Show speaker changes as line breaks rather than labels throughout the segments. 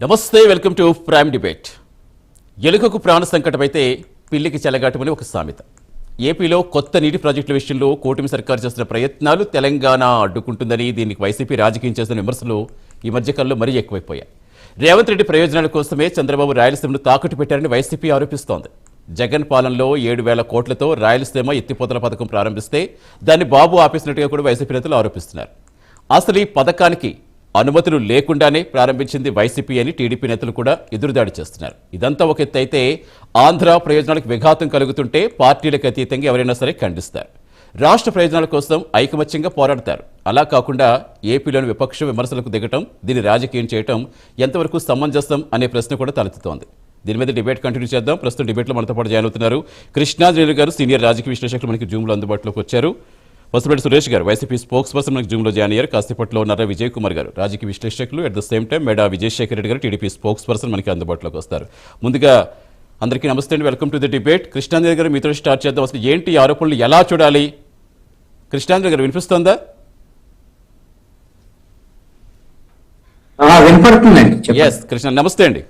నమస్తే, welcome to prime debate. ఎలుకకు ప్రాణ సంకటమైతే పిల్లికి చెలగాటమని ఒక సామెత. ఏపీలో కొత్త నీటి ప్రాజెక్టుల విషయంలో కూటమి సర్కారు చేస్తున్న ప్రయత్నాలు తెలంగాణ అడ్డుకుంటుందని, దీనికి వైసీపీ రాజకీయం చేస్తున్న విమర్శలు ఈ మధ్యకాలంలో మరీ ఎక్కువైపోయాయి. రేవంత్ రెడ్డి ప్రయోజనాల కోసమే చంద్రబాబు రాయలసీమను తాకట్టు పెట్టారని వైసీపీ ఆరోపిస్తోంది. జగన్ పాలనలో 7,000 కోట్లతో రాయలసీమ ఎత్తిపోతల పథకం ప్రారంభిస్తే దాన్ని బాబు ఆపేసినట్టుగా కూడా వైసీపీ నేతలు ఆరోపిస్తున్నారు. అసలు ఈ పథకానికి అనుమతులు లేకుండానే ప్రారంభించింది వైసీపీ అని టీడీపీ నేతలు కూడా ఎదురుదాడి చేస్తున్నారు. ఇదంతా ఒక ఎత్తు అయితే, ఆంధ్ర ప్రయోజనాలకు విఘాతం కలుగుతుంటే పార్టీలకు అతీతంగా ఎవరైనా సరే ఖండిస్తారు. రాష్ట్ర ప్రయోజనాల కోసం ఐకమత్యంగా పోరాడతారు. అలా కాకుండా ఏపీలోని విపక్ష విమర్శలకు దిగటం, దీన్ని రాజకీయం చేయటం ఎంతవరకు సమంజసం అనే ప్రశ్న కూడా తలెత్తుతోంది. దీని మీద డిబేట్ కంటిన్యూ చేద్దాం. ప్రస్తుతం డిబేట్లో మనతో పాటు జాయిన్ అవుతున్నారు కృష్ణాంజనేయులు గారు, సీనియర్ రాజకీయ విశ్లేషకులు మనకి జూమ్లో అందుబాటులోకి వచ్చారు. వసపేటి సురేష్ గారు, వైసీపీ స్పోక్స్ పర్సన్ మనకి జూమ్లో జాయిన్ అయ్యారు. కాసేపట్లో ఉన్నారా విజయ్ కుమార్ గారు, రాజకీయ విశ్లేషకులు. అట్ ద సేమ్ టైం మేడా విజయశేఖర్ రెడ్డి గారు, టీడీపీ స్పోక్స్ పర్సన్ మనకి అందుబాటులోకి వస్తారు. ముందుగా అందరికీ నమస్తే అండి, welcome to the debate. Krishnanjaneyulu గారు, మీతో స్టార్ట్ చేద్దాం. అసలు ఏంటి ఈ ఆరోపణలు, ఎలా చూడాలి? కృష్ణాంజనేయులు గారు వినిపిస్తోందా?
వినపడుతుందండి.
ఎస్ కృష్ణ, నమస్తే అండి.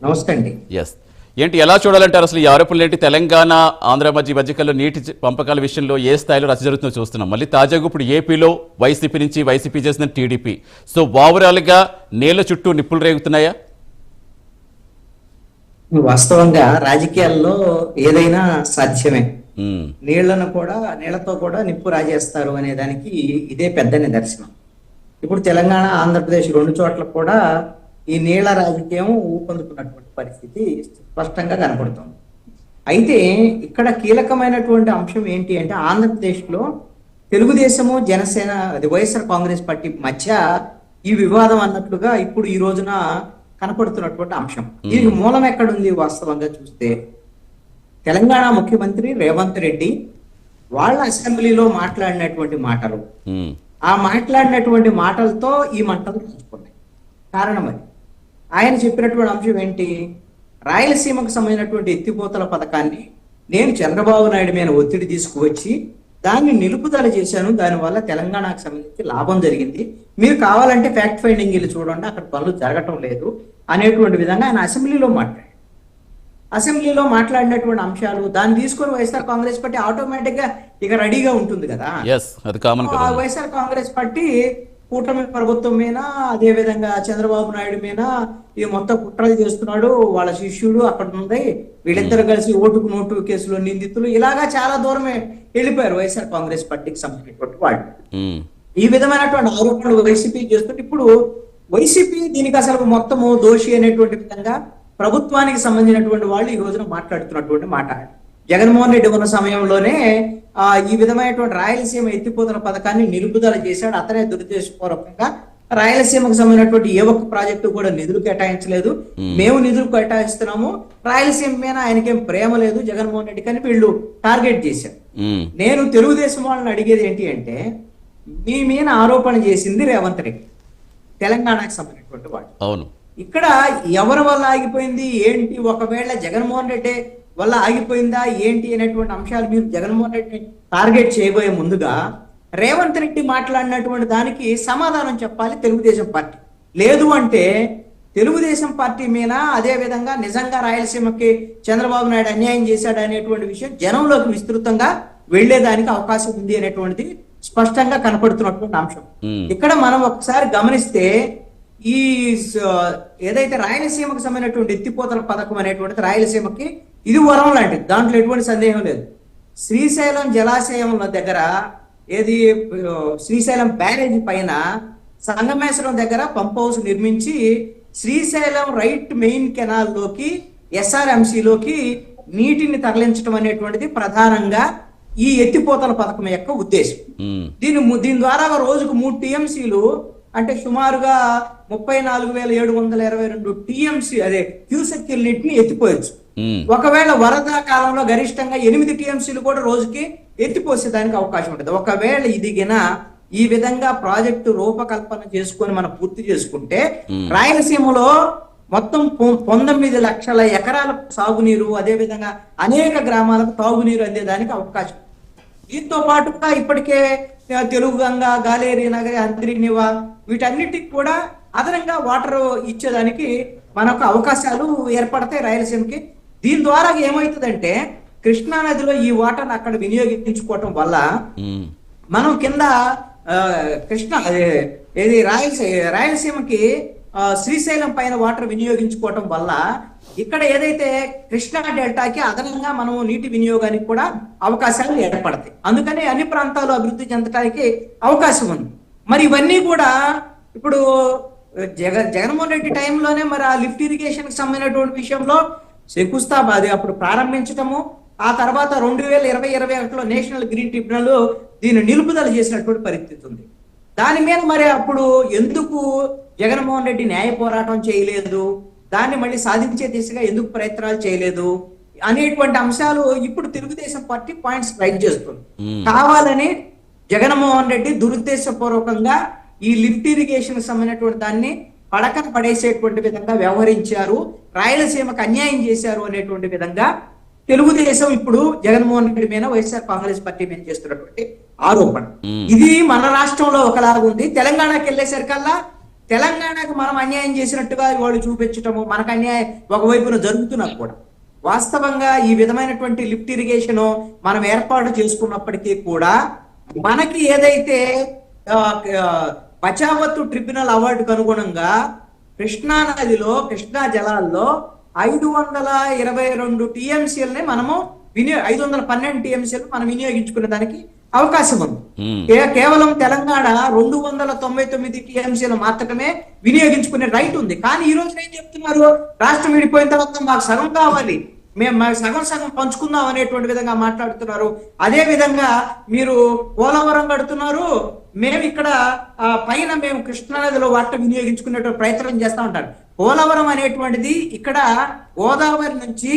నమస్తే అండి.
ఎస్, ఏంటి ఎలా చూడాలంటారు అసలు ఈ ఆరోపణలు ఏంటి? తెలంగాణ ఆంధ్ర మధ్యకాలంలో నీటి పంపకాల విషయంలో ఏ స్థాయిలో రచ్చ జరుగుతుందో చూస్తున్నాం. మళ్ళీ తాజాగా ఇప్పుడు ఏపీలో వైసీపీ నుంచి వైసీపీ చేసిన టీడీపీ. సో ఓవరాల్గా నీళ్ల చుట్టూ నిప్పులు రేగుతున్నాయా?
వాస్తవంగా రాజకీయాల్లో ఏదైనా సాధ్యమే. నీళ్లతో కూడా నిప్పు రాజేస్తారు అనే దానికి ఇదే పెద్ద నిదర్శనం. ఇప్పుడు తెలంగాణ, ఆంధ్రప్రదేశ్ రెండు చోట్ల కూడా ఈ నీళ్ల రాజకీయం ఊపందుకున్నటువంటి పరిస్థితి స్పష్టంగా కనపడుతుంది. అయితే ఇక్కడ కీలకమైనటువంటి అంశం ఏంటి అంటే, ఆంధ్రప్రదేశ్లో తెలుగుదేశము, జనసేన, అది వైఎస్ఆర్ కాంగ్రెస్ పార్టీ మధ్య ఈ వివాదం అన్నట్లుగా ఇప్పుడు ఈ రోజున కనపడుతున్నటువంటి అంశం. దీనికి మూలం ఎక్కడుంది? వాస్తవంగా చూస్తే తెలంగాణ ముఖ్యమంత్రి రేవంత్ రెడ్డి వాళ్ళ అసెంబ్లీలో మాట్లాడినటువంటి మాటలు, ఆ మాట్లాడినటువంటి మాటలతో ఈ మంటలు పంచుకున్నాయి. కారణం అది. ఆయన చెప్పినటువంటి అంశం ఏంటి? రాయలసీమకు సంబంధించినటువంటి ఎత్తిపోతల పథకాన్ని నేను చంద్రబాబు నాయుడు మీద ఒత్తిడి తీసుకువచ్చి దాన్ని నిలుపుదల చేశాను, దానివల్ల తెలంగాణకు సంబంధించి లాభం జరిగింది, మీరు కావాలంటే ఫ్యాక్ట్ ఫైండింగ్ వెళ్ళి చూడండి, అక్కడ పనులు జరగటం లేదు అనేటువంటి విధంగా ఆయన అసెంబ్లీలో మాట్లాడారు. అసెంబ్లీలో మాట్లాడినటువంటి అంశాలు దాన్ని తీసుకొని వైఎస్ఆర్ కాంగ్రెస్ పార్టీ ఆటోమేటిక్ గా ఇక రెడీగా ఉంటుంది కదా. వైఎస్ఆర్ కాంగ్రెస్ పార్టీ కూటమి ప్రభుత్వం మీద, అదే విధంగా చంద్రబాబు నాయుడు మీద ఈ మొత్తం కుట్రలు చేస్తున్నాడు, వాళ్ళ శిష్యుడు అక్కడ ఉంది, వీళ్ళిద్దరు కలిసి ఓటుకు నోటు కేసులో నిందితులు, ఇలాగా చాలా దూరమే వెళ్ళిపోయారు వైఎస్ఆర్ కాంగ్రెస్ పార్టీకి సంబంధించినటువంటి వాళ్ళు. ఈ విధమైనటువంటి ఆరోపణలు వైసీపీ చేస్తుంటే ఇప్పుడు వైసీపీ దీనికి అసలు మొత్తము దోషి అనేటువంటి విధంగా ప్రభుత్వానికి సంబంధించినటువంటి వాళ్ళు ఈ రోజున మాట్లాడుతున్నటువంటి మాట. జగన్మోహన్ రెడ్డి ఉన్న సమయంలోనే ఈ విధమైనటువంటి రాయలసీమ ఎత్తిపోతల పథకాన్ని నిలుపుదల చేశాడు. అతనే దురుద్దేశపూర్వకంగా రాయలసీమకు సంబంధించినటువంటి ఏ ఒక్క ప్రాజెక్టు కూడా నిధులు కేటాయించలేదు, మేము నిధులు కేటాయిస్తున్నాము, రాయలసీమ మీద ఆయనకేం ప్రేమ లేదు జగన్మోహన్ రెడ్డి కానీ వీళ్ళు టార్గెట్ చేశారు. నేను తెలుగుదేశం వాళ్ళని అడిగేది ఏంటి అంటే, మీ మీద ఆరోపణ చేసింది రేవంత్ రెడ్డి, తెలంగాణకు సంబంధించినటువంటి వాళ్ళు.
అవును,
ఇక్కడ ఎవరి వల్ల ఆగిపోయింది ఏంటి? ఒకవేళ జగన్మోహన్ రెడ్డి వల్ల ఆగిపోయిందా ఏంటి అనేటువంటి అంశాలు మీరు జగన్మోహన్ రెడ్డిని టార్గెట్ చేయబోయే ముందుగా రేవంత్ రెడ్డి మాట్లాడినటువంటి దానికి సమాధానం చెప్పాలి తెలుగుదేశం పార్టీ. లేదు అంటే తెలుగుదేశం పార్టీ మీద, అదే విధంగా నిజంగా రాయలసీమకి చంద్రబాబు నాయుడు అన్యాయం చేశాడు అనేటువంటి విషయం జనంలోకి విస్తృతంగా వెళ్లేదానికి అవకాశం ఉంది అనేటువంటిది స్పష్టంగా కనపడుతున్నటువంటి అంశం. ఇక్కడ మనం ఒకసారి గమనిస్తే ఈ ఏదైతే రాయలసీమకు సంబంధించినటువంటి ఎత్తిపోతల పథకం అనేటువంటిది రాయలసీమకి ఇది వరం లాంటిది, దాంట్లో ఎటువంటి సందేహం లేదు. శ్రీశైలం జలాశయంలో దగ్గర, ఏది శ్రీశైలం బ్యారేజ్ పైన సంగమేశ్వరం దగ్గర పంప్ హౌస్ నిర్మించి శ్రీశైలం రైట్ మెయిన్ కెనాల్ లోకి, ఎస్ఆర్ఎంసీలోకి నీటిని తరలించడం అనేటువంటిది ప్రధానంగా ఈ ఎత్తిపోతల పథకం యొక్క ఉద్దేశం. దీని ద్వారా రోజుకు 3 టీఎంసీలు అంటే సుమారుగా 34,722 టీఎంసీ అదే క్యూసెక్ నీటిని ఎత్తిపోయచ్చు. ఒకవేళ వరద కాలంలో గరిష్టంగా 8 టీఎంసీలు కూడా రోజుకి ఎత్తిపోసేదానికి అవకాశం ఉంటుంది. ఒకవేళ ఇదిగిన ఈ విధంగా ప్రాజెక్టు రూపకల్పన చేసుకొని మనం పూర్తి చేసుకుంటే రాయలసీమలో మొత్తం 19 లక్షల ఎకరాలకు సాగునీరు, అదే విధంగా అనేక గ్రామాలకు తాగునీరు అందేదానికి అవకాశం. దీంతో పాటుగా ఇప్పటికే తెలుగు గంగ, గాలేరి నగరి, అంతరినివా వీటన్నిటికి కూడా అదనంగా వాటర్ ఇచ్చేదానికి మనకు అవకాశాలు ఏర్పడతాయి రాయలసీమకి. దీని ద్వారా ఏమవుతుందంటే కృష్ణా నదిలో ఈ వాటర్ అక్కడ వినియోగించుకోవటం వల్ల మనం కింద కృష్ణ ఏది రాయలసీమకి శ్రీశైలం పైన వాటర్ వినియోగించుకోవటం వల్ల ఇక్కడ ఏదైతే కృష్ణా డెల్టాకి అదనంగా మనం నీటి వినియోగానికి కూడా అవకాశాలు ఏర్పడతాయి. అందుకని అన్ని ప్రాంతాలు అభివృద్ధి చెందడానికి అవకాశం ఉంది. మరి ఇవన్నీ కూడా ఇప్పుడు జగన్మోహన్ రెడ్డి టైంలోనే మరి ఆ లిఫ్ట్ ఇరిగేషన్ కి సంబంధించినటువంటి విషయంలో శంకుస్థాపన అది అప్పుడు ప్రారంభించటము, ఆ తర్వాత 2020-21లో నేషనల్ గ్రీన్ ట్రిబ్యునల్ దీన్ని నిలుపుదల చేసినటువంటి పరిస్థితి ఉంది. దాని మీద మరి అప్పుడు ఎందుకు జగన్మోహన్ రెడ్డి న్యాయ పోరాటం చేయలేదు, దాన్ని మళ్ళీ సాధించే దిశగా ఎందుకు ప్రయత్నాలు చేయలేదు అనేటువంటి అంశాలు ఇప్పుడు తెలుగుదేశం పార్టీ పాయింట్స్ రైట్ చేస్తుంది. కావాలని జగన్మోహన్ రెడ్డి దురుద్దేశపూర్వకంగా ఈ లిఫ్ట్ ఇరిగేషన్ సంబంధించినటువంటి దాన్ని పడకన పడేసేటువంటి విధంగా వ్యవహరించారు, రాయలసీమకు అన్యాయం చేశారు అనేటువంటి విధంగా తెలుగుదేశం ఇప్పుడు జగన్మోహన్ రెడ్డి మీద వైఎస్ఆర్ కాంగ్రెస్ పార్టీ మీద చేస్తున్నటువంటి ఆరోపణ. ఇది మన రాష్ట్రంలో ఒకలాగా ఉంది, తెలంగాణకి వెళ్ళేసరికల్లా తెలంగాణకు మనం అన్యాయం చేసినట్టుగా వాళ్ళు చూపించటము, మనకు అన్యాయం ఒకవైపున జరుగుతున్నా కూడా వాస్తవంగా ఈ విధమైనటువంటి లిఫ్ట్ ఇరిగేషన్ మనం ఏర్పాటు చేసుకున్నప్పటికీ కూడా మనకి ఏదైతే బచావత్తు ట్రిబ్యునల్ అవార్డుకు అనుగుణంగా కృష్ణా నదిలో కృష్ణా జలాల్లో 522 టీఎంసీలని మనము 512 టీఎంసీలు మనం వినియోగించుకునే దానికి అవకాశం ఉంది. కేవలం తెలంగాణ 299 టీఎంసీలు మాత్రమే వినియోగించుకునే రైట్ ఉంది. కానీ ఈ రోజు ఏం చెప్తున్నారు, రాష్ట్రం విడిపోయిన తర్వాత మాకు సగం కావాలి, మేము సగం పంచుకుందాం అనేటువంటి విధంగా మాట్లాడుతున్నారు. అదే విధంగా మీరు పోలవరం కడుతున్నారు, మేము ఇక్కడ పైన మేము కృష్ణానదిలో వాటర్ వినియోగించుకునేటువంటి ప్రయత్నం చేస్తా ఉంటారు. పోలవరం అనేటువంటిది ఇక్కడ గోదావరి నుంచి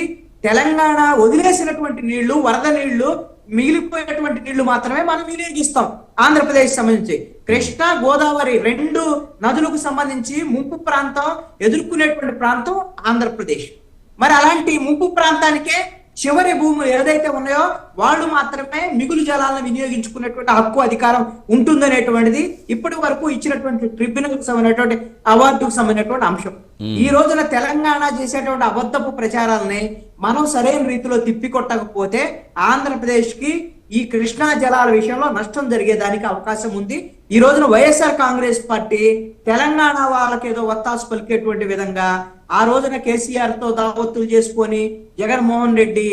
తెలంగాణ వదిలేసినటువంటి నీళ్లు, వరద నీళ్లు, మిగిలిపోయేటువంటి నీళ్లు మాత్రమే మనం వినియోగిస్తాం ఆంధ్రప్రదేశ్ సంబంధించి. కృష్ణా గోదావరి 2 నదులకు సంబంధించి ముంపు ప్రాంతం ఎదుర్కొనేటువంటి ప్రాంతం ఆంధ్రప్రదేశ్. మరి అలాంటి ముంపు ప్రాంతానికే చివరి భూములు ఏదైతే ఉన్నాయో వాళ్ళు మాత్రమే మిగులు జలాలను వినియోగించుకునేటువంటి హక్కు అధికారం ఉంటుందనేటువంటిది ఇప్పటి వరకు ఇచ్చినటువంటి ట్రిబ్యునల్ సంబంధించినటువంటి అవార్డుకు సంబంధించినటువంటి అంశం. ఈ రోజున తెలంగాణ చేసేటువంటి అబద్ధపు ప్రచారాలని మనం సరైన రీతిలో తిప్పికొట్టకపోతే ఆంధ్రప్రదేశ్ కి ఈ కృష్ణా జలాల విషయంలో నష్టం జరిగేదానికి అవకాశం ఉంది. ఈ రోజున వైఎస్ఆర్ కాంగ్రెస్ పార్టీ తెలంగాణ వాళ్ళకి ఏదో ఒత్తాసు పలికేటువంటి విధంగా ఆ రోజున కేసీఆర్ తో దావత్తులు చేసుకొని జగన్మోహన్ రెడ్డి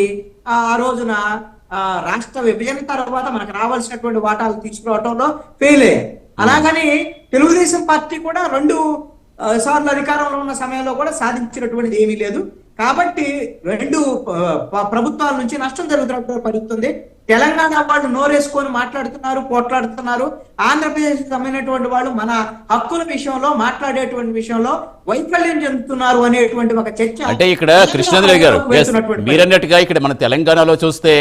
ఆ రోజున రాష్ట్ర విభజన తర్వాత మనకు రావాల్సినటువంటి వాటాలు తీసుకురావడంలో ఫెయిల్ అయ్యారు. అలాగని తెలుగుదేశం పార్టీ కూడా 2 సార్లు అధికారంలో ఉన్న సమయంలో కూడా సాధించినటువంటిది ఏమీ లేదు. కాబట్టి 2 ప్రభుత్వాల నుంచి నష్టం జరుగుతున్నటువంటి పరిస్థితుంది. తెలంగాణ వాళ్ళు నోరేసుకొని మాట్లాడుతున్నారు, పోట్లాడుతున్నారు. ఆంధ్రప్రదేశ్ సంబంధించినటువంటి వాళ్ళు మన హక్కుల విషయంలో మాట్లాడేటువంటి విషయంలో వైఫల్యం చెందుతున్నారు అనేటువంటి ఒక చర్చ.
అంటే ఇక్కడ కృష్ణాంజలి గారు మీరన్నట్టుగా ఇక్కడ మన తెలంగాణలో చూస్తే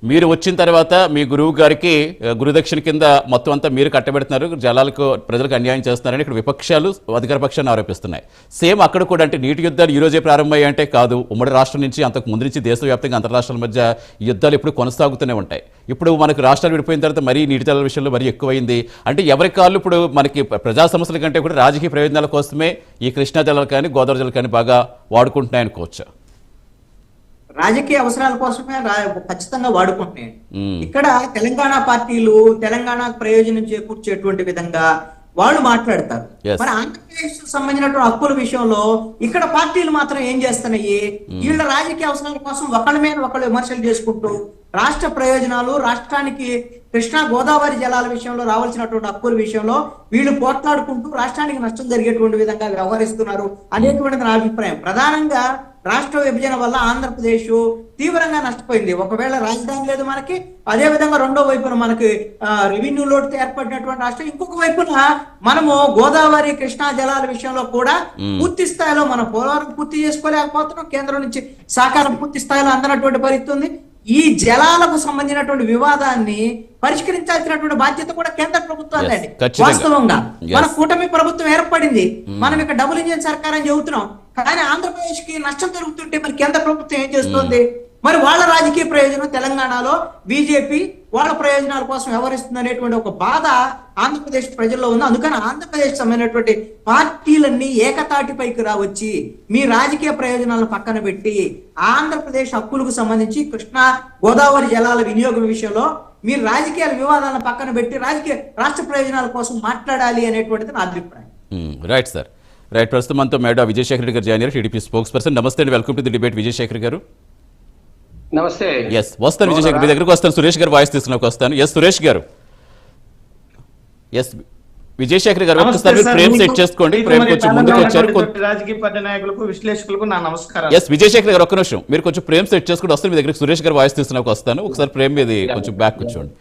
మీరు వచ్చిన తర్వాత మీ గురువు గారికి గురుదక్షిణ కింద మొత్తం అంతా మీరు కట్టబెడుతున్నారు, జలాలకు ప్రజలకు అన్యాయం చేస్తున్నారని ఇక్కడ విపక్షాలు అధికార పక్షాన్ని ఆరోపిస్తున్నాయి. సేమ్ అక్కడ కూడా అంటే నీటి యుద్ధాలు ఈ రోజే ప్రారంభమయ్యాయి అంటే కాదు, ఉమ్మడి రాష్ట్రం నుంచి అంతకు ముందు నుంచి దేశవ్యాప్తంగా అంతరాష్ట్రాల మధ్య యుద్ధాలు ఇప్పుడు కొనసాగుతూనే ఉంటాయి. ఇప్పుడు మనకు రాష్ట్రాలు విడిపోయిన తర్వాత మరీ నీటి జలాల విషయంలో మరీ ఎక్కువైంది. అంటే ఎవరి కాళ్ళు ఇప్పుడు మనకి ప్రజా సమస్యల కంటే కూడా రాజకీయ ప్రయోజనాల కోసమే ఈ కృష్ణా జలాలు కానీ గోదావరి జలాలు కానీ బాగా వాడుకుంటున్నాయనుకోవచ్చు.
రాజకీయ అవసరాల కోసమే ఖచ్చితంగా వాడుకుంటున్నాయి. ఇక్కడ తెలంగాణ పార్టీలు తెలంగాణ ప్రయోజనం చేకూర్చేటువంటి విధంగా వాళ్ళు మాట్లాడతారు. మరి ఆంధ్రప్రదేశ్ సంబంధించినటువంటి హక్కుల విషయంలో ఇక్కడ పార్టీలు మాత్రం ఏం చేస్తున్నాయి, వీళ్ళ రాజకీయ అవసరాల కోసం ఒకళ్ళ మీద ఒకళ్ళు విమర్శలు చేసుకుంటూ రాష్ట్ర ప్రయోజనాలు, రాష్ట్రానికి కృష్ణా గోదావరి జలాల విషయంలో రావాల్సినటువంటి హక్కుల విషయంలో వీళ్ళు పోట్లాడుకుంటూ రాష్ట్రానికి నష్టం జరిగేటువంటి విధంగా వ్యవహరిస్తున్నారు అనేటువంటిది నా అభిప్రాయం. ప్రధానంగా రాష్ట్ర విభజన వల్ల ఆంధ్రప్రదేశ్ తీవ్రంగా నష్టపోయింది. ఒకవేళ రాజధాని లేదు మనకి, అదే విధంగా రెండో వైపున మనకి రెవెన్యూ లోటుతో ఏర్పడినటువంటి రాష్ట్రం, ఇంకొక వైపున మనము గోదావరి కృష్ణా జలాల విషయంలో కూడా పూర్తి స్థాయిలో మనం పోలవరం పూర్తి చేసుకోలేకపోతున్నాం, కేంద్రం నుంచి సహకారం పూర్తి స్థాయిలో అందనటువంటి పరిస్థితి ఉంది. ఈ జలాలకు సంబంధించినటువంటి వివాదాన్ని పరిష్కరించాల్సినటువంటి బాధ్యత కూడా కేంద్ర ప్రభుత్వాలండి. వాస్తవంగా మన కూటమి ప్రభుత్వం ఏర్పడింది, మనం ఇక్కడ డబుల్ ఇంజిన్ సర్కార్ అని చెబుతున్నాం, కానీ ఆంధ్రప్రదేశ్ కి నష్టం జరుగుతుంటే మరి కేంద్ర ప్రభుత్వం ఏం చేస్తుంది? మరి వాళ్ళ రాజకీయ ప్రయోజనం తెలంగాణలో బీజేపీ వాళ్ళ ప్రయోజనాల కోసం వ్యవహరిస్తుంది అనేటువంటి ఒక బాధ ఆంధ్రప్రదేశ్ ప్రజల్లో ఉంది. అందుకని ఆంధ్రప్రదేశ్ సంబంధించినటువంటి పార్టీలన్నీ ఏకతాటిపైకి రావచ్చి మీ రాజకీయ ప్రయోజనాలను పక్కన పెట్టి ఆంధ్రప్రదేశ్ హక్కులకు సంబంధించి కృష్ణా గోదావరి జలాల వినియోగం విషయంలో మీరు రాజకీయ వివాదాలను పక్కన పెట్టి రాష్ట్ర ప్రయోజనాల కోసం మాట్లాడాలి అనేటువంటిది నా అభిప్రాయం.
Right sir, right. ప్రస్తుతం మనతో మేడా విజయశేఖర్ రెడ్డి గారు జాయిన్ అయ్యారు, టీడీపీ స్పోక్స్ పర్సన్. నమస్తే అండి, welcome to the debate Vijayasekhar గారు.
నమస్తే.
ఎస్, వస్తాను విజయశేఖర్ మీ దగ్గరకు వస్తాను. సురేష్ గారు వాయిస్ తీసుకున్నాక వస్తాను. ఎస్ సురేష్ గారు. ఎస్ విజయశేఖర్ గారు ఒకసారి ఫ్రేమ్ సెట్ చేసుకోండి. ఫ్రేమ్ కొంచెం ముందుకు వచ్చారు.
రాజకీయ పార్టీ నాయకులకు విశ్లేషకులకు నా నమస్కారం.
ఎస్ విజయశేఖర్ గారు ఒక్క నిమిషం, మీరు కొంచెం ఫ్రేమ్ సెట్ చేసుకుని వస్తాను. మీ దగ్గర సురేష్ గారు వాయిస్ తీసుకున్నాక వస్తాను. ఒకసారి ఫ్రేమ్ మీద కొంచెం బ్యాక్ కూర్చోండి.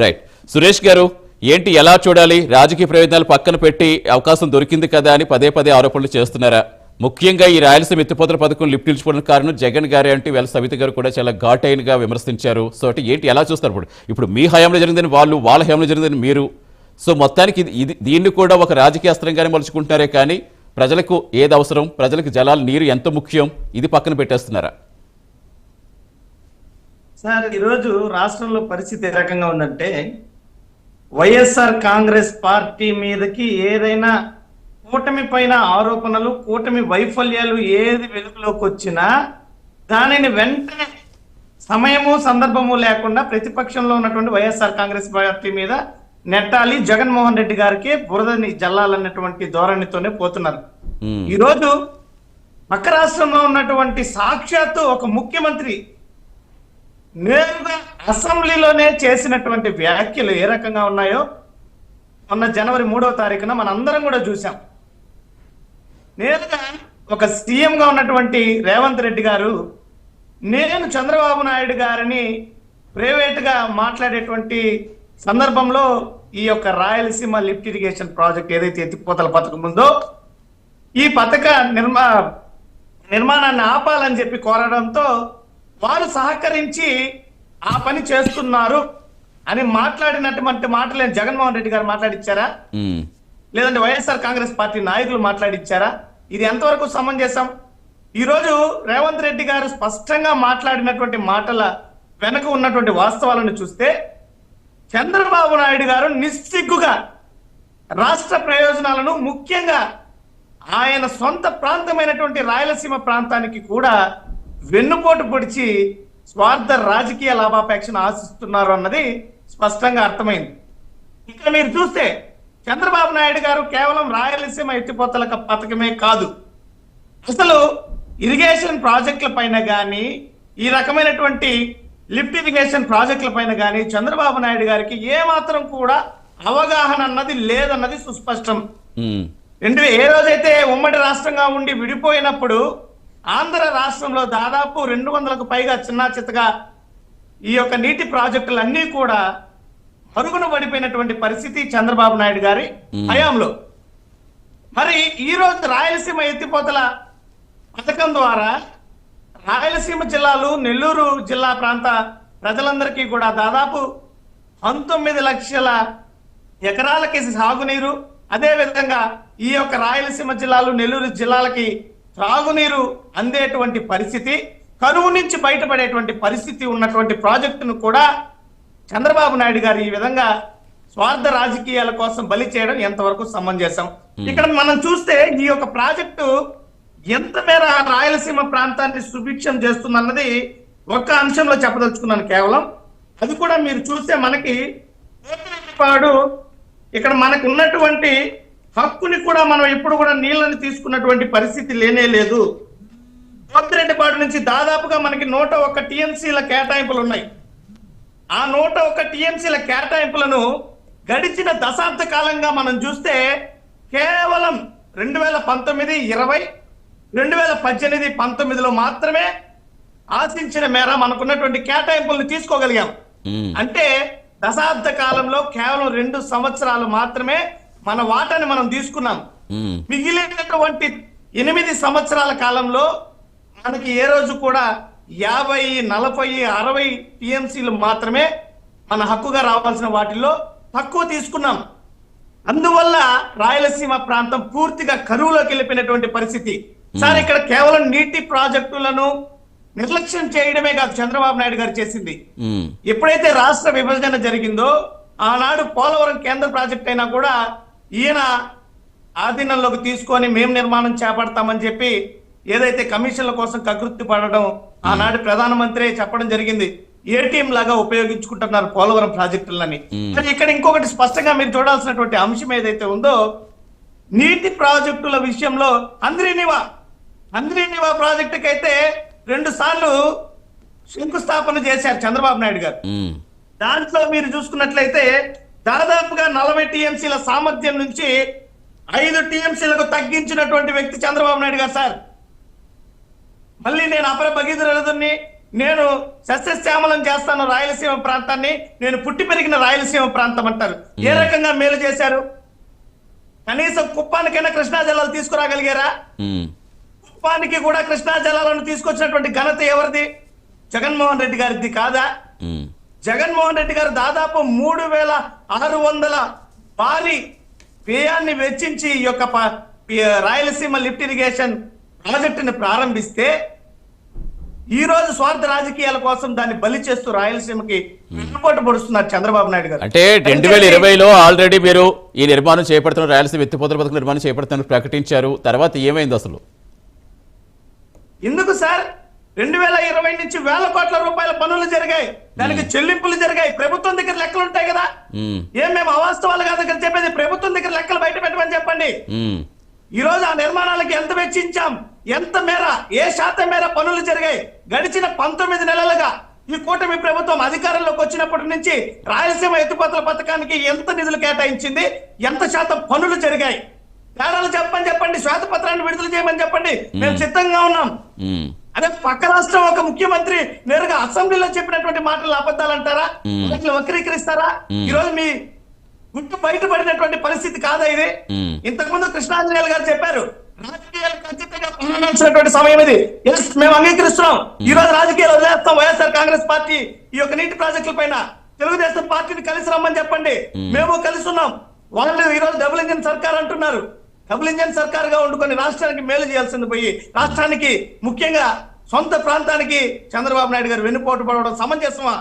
రైట్, సురేష్ గారు ఏంటి, ఎలా చూడాలి? రాజకీయ ప్రయోజనాలు పక్కన పెట్టి అవకాశం దొరికింది కదా అని పదే పదే ఆరోపణలు చేస్తున్నారా? ముఖ్యంగా ఈ రాయలసీమ ఎత్తిపోతల పథకం లిఫ్ట్ ఇచ్చుకోవడానికి కారణం జగన్ గారే అంటే వీళ్ళ సవిత గారు కూడా చాలా ఘాటైనగా విమర్శించారు. సో అంటే ఏంటి, ఎలా చూస్తారు? ఇప్పుడు మీ హయాంలో జరిగిందని వాళ్ళు, వాళ్ళ హయాంలో జరిగిందని మీరు. సో మొత్తానికి ఇది దీన్ని కూడా ఒక రాజకీయ అస్త్రంగానే మలుచుకుంటున్నారే కానీ ప్రజలకు ఏది అవసరం, ప్రజలకు జలాలు నీరు ఎంత ముఖ్యం, ఇది పక్కన పెట్టేస్తున్నారా?
సార్, ఈరోజు రాష్ట్రంలో పరిస్థితి ఏ రకంగా ఉందంటే వైఎస్ఆర్ కాంగ్రెస్ పార్టీ మీదకి ఏదైనా కూటమి పైన ఆరోపణలు, కూటమి వైఫల్యాలు ఏది వెలుగులోకి వచ్చినా దానిని వెంటనే సమయము సందర్భము లేకుండా ప్రతిపక్షంలో ఉన్నటువంటి వైఎస్ఆర్ కాంగ్రెస్ పార్టీ మీద నెట్టాలి, జగన్మోహన్ రెడ్డి గారికి బురదని జల్లాలన్నటువంటి ధోరణితోనే పోతున్నారు. ఈరోజు పక్క రాష్ట్రంలో ఉన్నటువంటి సాక్షాత్తు ఒక ముఖ్యమంత్రి నేరుగా అసెంబ్లీలోనే చేసినటువంటి వ్యాఖ్యలు ఏ రకంగా ఉన్నాయో మొన్న జనవరి 3వ తారీఖున మనందరం కూడా చూసాం. నేరుగా ఒక సీఎం గా ఉన్నటువంటి రేవంత్ రెడ్డి గారు నేను చంద్రబాబు నాయుడు గారిని ప్రైవేట్ గా మాట్లాడేటువంటి సందర్భంలో ఈ యొక్క రాయలసీమ లిఫ్ట్ ఇరిగేషన్ ప్రాజెక్ట్ ఏదైతే ఎత్తిపోతల పథకం ఉందో ఈ పథక నిర్మాణాన్ని ఆపాలని చెప్పి కోరడంతో వారు సహకరించి ఆ పని చేస్తున్నారు అని మాట్లాడినటువంటి మాటలు జగన్మోహన్ రెడ్డి గారు మాట్లాడిచ్చారా, లేదంటే వైఎస్ఆర్ కాంగ్రెస్ పార్టీ నాయకులు మాట్లాడిచ్చారా? ఇది ఎంతవరకు సమంజసం? ఈరోజు రేవంత్ రెడ్డి గారు స్పష్టంగా మాట్లాడినటువంటి మాటల వెనక ఉన్నటువంటి వాస్తవాలను చూస్తే చంద్రబాబు నాయుడు గారు నిస్సిగ్గుగా రాష్ట్ర ప్రయోజనాలను, ముఖ్యంగా ఆయన సొంత ప్రాంతమైనటువంటి రాయలసీమ ప్రాంతానికి కూడా వెన్నుపోటు పొడిచి స్వార్థ రాజకీయ లాభాపేక్షను ఆశిస్తున్నారు అన్నది స్పష్టంగా అర్థమైంది. ఇక్కడ మీరు చూస్తే చంద్రబాబు నాయుడు గారు కేవలం రాయలసీమ ఎత్తిపోతల పథకమే కాదు, అసలు ఇరిగేషన్ ప్రాజెక్టుల పైన కానీ ఈ రకమైనటువంటి లిఫ్ట్ ఇరిగేషన్ ప్రాజెక్టుల పైన కానీ చంద్రబాబు నాయుడు గారికి ఏమాత్రం కూడా అవగాహన అన్నది లేదన్నది సుస్పష్టం. ఏ రోజైతే ఉమ్మడి రాష్ట్రంగా ఉండి విడిపోయినప్పుడు ఆంధ్ర రాష్ట్రంలో దాదాపు 200కు పైగా చిన్నా చిత్తగా ఈ యొక్క నీటి ప్రాజెక్టులన్నీ కూడా మరుగున పడిపోయినటువంటి పరిస్థితి చంద్రబాబు నాయుడు గారి హయాంలో. మరి ఈ రోజు రాయలసీమ ఎత్తిపోతల పథకం ద్వారా రాయలసీమ జిల్లాలు, నెల్లూరు జిల్లా ప్రాంత ప్రజలందరికీ కూడా దాదాపు 19 లక్షల ఎకరాలకి సాగునీరు, అదే విధంగా ఈ యొక్క రాయలసీమ జిల్లాలు, నెల్లూరు జిల్లాలకి త్రాగునీరు అందేటువంటి పరిస్థితి, కరువు నుంచి బయటపడేటువంటి పరిస్థితి ఉన్నటువంటి ప్రాజెక్టును కూడా చంద్రబాబు నాయుడు గారు ఈ విధంగా స్వార్థ రాజకీయాల కోసం బలి చేయడం ఎంతవరకు సమంజసం? ఇక్కడ మనం చూస్తే ఈ యొక్క ప్రాజెక్టు ఎంత మేర రాయలసీమ ప్రాంతాన్ని సుభిక్షం చేస్తుందన్నది ఒక్క అంశంలో చెప్పదలుచుకున్నాను కేవలం. అది కూడా మీరు చూస్తే మనకి ఇక్కడ మనకు ఉన్నటువంటి హక్కుని కూడా మనం ఎప్పుడు కూడా నీళ్ళని తీసుకున్నటువంటి పరిస్థితి లేనే లేదు. పోతిరెడ్డిపాడు నుంచి దాదాపుగా మనకి 101 టీఎంసీల కేటాయింపులు ఉన్నాయి. ఆ 101 టీఎంసీల కేటాయింపులను గడిచిన దశాబ్ద కాలంగా మనం చూస్తే కేవలం 2019, 20, 2018, 19లో మాత్రమే ఆశించిన మేర మనకున్నటువంటి కేటాయింపులను తీసుకోగలిగాం. అంటే దశాబ్ద కాలంలో కేవలం 2 సంవత్సరాలు మాత్రమే మన వాటాని మనం తీసుకున్నాం. మిగిలినటువంటి 8 సంవత్సరాల కాలంలో మనకి ఏ రోజు కూడా 50, 40, 60 టీఎంసీలు మాత్రమే మన హక్కుగా రావాల్సిన వాటిల్లో తక్కువ తీసుకున్నాం. అందువల్ల రాయలసీమ ప్రాంతం పూర్తిగా కరువులోకి వెళ్ళిపోయినటువంటి పరిస్థితి. సార్, ఇక్కడ కేవలం నీటి ప్రాజెక్టులను నిర్లక్ష్యం చేయడమే కాదు చంద్రబాబు నాయుడు గారు చేసింది.
ఉమ్,
ఎప్పుడైతే రాష్ట్ర విభజన జరిగిందో ఆనాడు పోలవరం కేంద్ర ప్రాజెక్ట్ అయినా కూడా ఈయన ఆధీనంలోకి తీసుకొని మేము నిర్మాణం చేపడతామని చెప్పి ఏదైతే కమిషన్ల కోసం కకృతి పడడం ఆనాడు ప్రధానమంత్రి చెప్పడం జరిగింది. ఏటీఎం లాగా ఉపయోగించుకుంటున్నారు పోలవరం ప్రాజెక్టులని. కానీ ఇక్కడ ఇంకొకటి స్పష్టంగా మీరు చూడాల్సినటువంటి అంశం ఏదైతే ఉందో, నీటి ప్రాజెక్టుల విషయంలో అంద్రీనివా ప్రాజెక్టుకి అయితే 2 సార్లు శంకుస్థాపన చేశారు చంద్రబాబు నాయుడు గారు.
ఉమ్,
దాంట్లో మీరు చూసుకున్నట్లయితే దాదాపుగా 40 టీఎంసీల సామర్థ్యం నుంచి 5 టీఎంసీలకు తగ్గించినటువంటి వ్యక్తి చంద్రబాబు నాయుడు గారు సార్. మళ్ళీ నేను అపర భగీరథుని, నేను సస్యశ్యామలం చేస్తాను రాయలసీమ ప్రాంతాన్ని, నేను పుట్టి పెరిగిన రాయలసీమ ప్రాంతం అంటారు. ఏ రకంగా మేలు చేశారు? కనీసం కుప్పానికైనా కృష్ణా జలాలు తీసుకురాగలిగారా?
ఉమ్,
కుప్పానికి కూడా కృష్ణా జలాలను తీసుకొచ్చినటువంటి ఘనత ఎవరిది? జగన్మోహన్ రెడ్డి గారిది కాదా?
ఉమ్,
జగన్మోహన్ రెడ్డి గారు దాదాపు 3600 భారీ వ్యయాన్ని వెచ్చించి ఈ యొక్క రాయలసీమ లిఫ్ట్ ఇరిగేషన్ ప్రాజెక్టుని ప్రారంభిస్తే ఈ రోజు స్వార్థ రాజకీయాల కోసం దాన్ని బలి చేస్తూ రాయలసీమకి వెన్నుపోటు పొడుస్తున్నారు చంద్రబాబు నాయుడు గారు.
అంటే 2020లో ఆల్రెడీ మీరు ఈ నిర్మాణం చేపడుతున్నారు, రాయలసీమ ఎత్తిపోతల పథకం నిర్మాణం చేపడుతున్నారు ప్రకటించారు. తర్వాత ఏమైంది అసలు?
ఎందుకు సార్ 2020 నుంచి వేల కోట్ల రూపాయల పనులు జరిగాయి, దానికి చెల్లింపులు జరిగాయి. ప్రభుత్వం దగ్గర లెక్కలు ఉంటాయి కదా. ఏం మేము అవాస్తవాలు కాదు దగ్గర చెప్పేది, ప్రభుత్వం దగ్గర లెక్కలు బయట పెట్టమని చెప్పండి. ఈ రోజు ఆ నిర్మాణాలకు ఎంత వెచ్చించాం, ఎంత మేర, ఏ శాతం మేర పనులు జరిగాయి? గడిచిన 19 నెలలుగా ఈ కూటమి ప్రభుత్వం అధికారంలోకి వచ్చినప్పటి నుంచి రాయలసీమ ఎత్తిపోతల పథకానికి ఎంత నిధులు కేటాయించింది, ఎంత శాతం పనులు జరిగాయి? తేడాలు చెప్పండి, శ్వేతపత్రాన్ని విడుదల చేయమని చెప్పండి, మేము సిద్ధంగా ఉన్నాం. అదే పక్క రాష్ట్రం ఒక ముఖ్యమంత్రి నేరుగా అసెంబ్లీలో చెప్పినటువంటి మాటలు అబద్ధాలు అంటారా? వాటిని వక్రీకరిస్తారా? ఈ రోజు మీ గుట్టు బయటపడినటువంటి పరిస్థితి కాదా ఇది? ఇంతకుముందు కృష్ణాంజనేయులు గారు చెప్పారు, రాజకీయాలు ఖచ్చితంగా ప్రారంభించినటువంటి సమయం ఇది. మేము అంగీకరిస్తున్నాం. ఈ రోజు రాజకీయాలు వదిలేస్తాం. వైఎస్ఆర్ కాంగ్రెస్ పార్టీ ఈ యొక్క నీటి ప్రాజెక్టుల పైన తెలుగుదేశం పార్టీని కలిసి రమ్మని చెప్పండి, మేము కలిసి ఉన్నాం. వాళ్ళు ఈ రోజు డబుల్ ఇంజిన్ సర్కార్ అంటున్నారు. డబుల్ ఇంజిన్ సర్కార్ గా ఉండుకొని రాష్ట్రానికి మేలు చేయాల్సింది పోయి రాష్ట్రానికి, ముఖ్యంగా సొంత ప్రాంతానికి చంద్రబాబు నాయుడు గారు వెన్నుపోటు పడవడం సమంజసమా?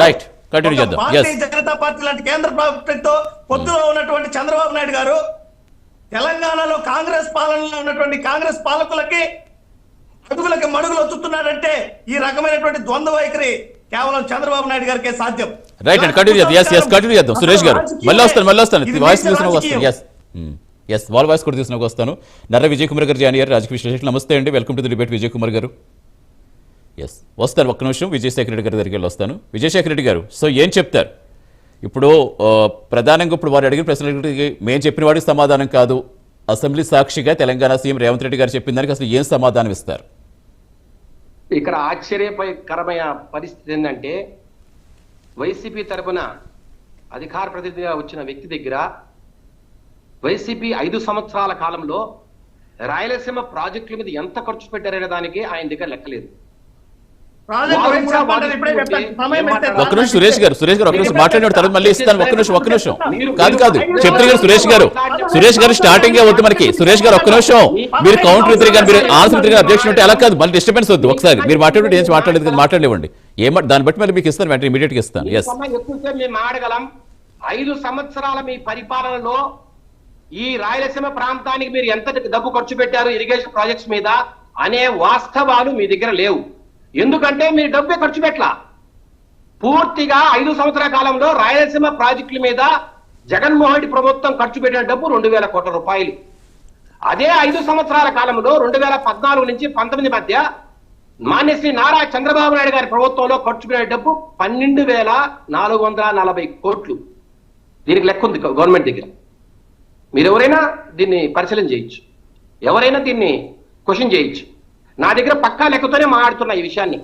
రైట్, కంటిన్యూ చేద్దాం.
భారతీయ జనతా పార్టీ లాంటి కేంద్ర ప్రభుత్వంతో పొత్తులో ఉన్నటువంటి చంద్రబాబు నాయుడు గారు తెలంగాణలో కాంగ్రెస్ పాలనలో ఉన్నటువంటి కాంగ్రెస్ పాలకులకి అడుగులకి మడుగులు వచ్చుతున్నాడంటే ఈ రకమైనటువంటి ద్వంద్వ వైఖరి కేవలం చంద్రబాబు నాయుడు గారికే సాధ్యం.
రైట్ అండ్ కంటిన్యూ చేద్దాం. కంటిన్యూ చేద్దాం. సురేష్ గారు మళ్ళీ వస్తాను. వాయిస్ తీసుకుని వస్తాను. ఎస్ వాళ్ళ వాయిస్ కూడా తీసుకుని వస్తాను. నర్ర విజయ్ కుమార్ గారు జాయిన్ అయ్యారు, రాజకీయ విశ్లేషకులు. నమస్తే అండి, welcome to the debate Vijay Kumar గారు. ఎస్ వస్తాను, ఒక్క నిమిషం విజయశేఖర రెడ్డి గారి దగ్గరికి వెళ్ళి వస్తాను. విజయశేఖర రెడ్డి గారు, సో ఏం చెప్తారు ఇప్పుడు? ప్రధానంగా ఇప్పుడు వారు అడిగిన ప్రశ్నలకి మేము చెప్పిన వాడికి సమాధానం కాదు, అసెంబ్లీ సాక్షిగా తెలంగాణ సీఎం రేవంత్ రెడ్డి గారు చెప్పిన దానికి అసలు ఏం సమాధానం ఇస్తారు?
ఇక్కడ ఆశ్చర్యకరమైన పరిస్థితి ఏంటంటే, వైసీపీ తరపున అధికార ప్రతినిధిగా వచ్చిన వ్యక్తి దగ్గర వైసీపీ 5 సంవత్సరాల కాలంలో రాయలసీమ ప్రాజెక్టుల మీద ఎంత ఖర్చు పెట్టారనే దానికి ఆయన దగ్గర లెక్కలేదు.
ఒక్క నిమిషం సురేష్ గారు ఒక్క నిమిషం మాట్లాడిన తర్వాత మళ్ళీ ఇస్తాను. ఒక్క నిమిషం కాదు చెప్తారు గారు సురేష్ గారు స్టార్టింగ్ వద్దు మనకి. సురేష్ గారు ఒక్క నిమిషం, మీరు కౌంటర్ ఇద్దరు కానీ మీరు ఆన్సర్ ఇద్దరు కానీ అబ్జెక్షన్ ఉంటే అలా కాదు, మళ్ళీ డిస్టర్బెన్స్ వద్దు. ఒకసారి మీరు మాట్లాడే ఏం మాట్లాడలేదు కదా, మాట్లాడలేవండి. దాన్ని బట్టి మళ్ళీ మీకు ఇస్తాను, వెంటనే ఇమీడియట్ గా ఇస్తాను.
మేము ఆడగలం. 5 సంవత్సరాల మీ పరిపాలనలో ఈ రాయలసీమ ప్రాంతానికి మీరు ఎంత డబ్బు ఖర్చు పెట్టారు ఇరిగేషన్ ప్రాజెక్ట్స్ మీద అనే వాస్తవాలు మీ దగ్గర లేవు. ఎందుకంటే మీరు డబ్బే ఖర్చు పెట్టలా. పూర్తిగా 5 సంవత్సరాల కాలంలో రాయలసీమ ప్రాజెక్టుల మీద జగన్మోహన్ రెడ్డి ప్రభుత్వం ఖర్చు పెట్టిన డబ్బు 2000 కోట్ల రూపాయలు. అదే 5 సంవత్సరాల కాలంలో 2014 నుంచి 19 మధ్య మాన్యశ్రీ నారా చంద్రబాబు నాయుడు గారి ప్రభుత్వంలో ఖర్చు పెట్టిన డబ్బు 12,440 కోట్లు. దీనికి లెక్క ఉంది గవర్నమెంట్ దగ్గర. మీరు ఎవరైనా దీన్ని పరిశీలన చేయొచ్చు, ఎవరైనా దీన్ని క్వశ్చన్ చేయొచ్చు. నా దగ్గర పక్కా లెక్కతోనే మాట్లాడుతున్నా ఈ విషయాన్ని.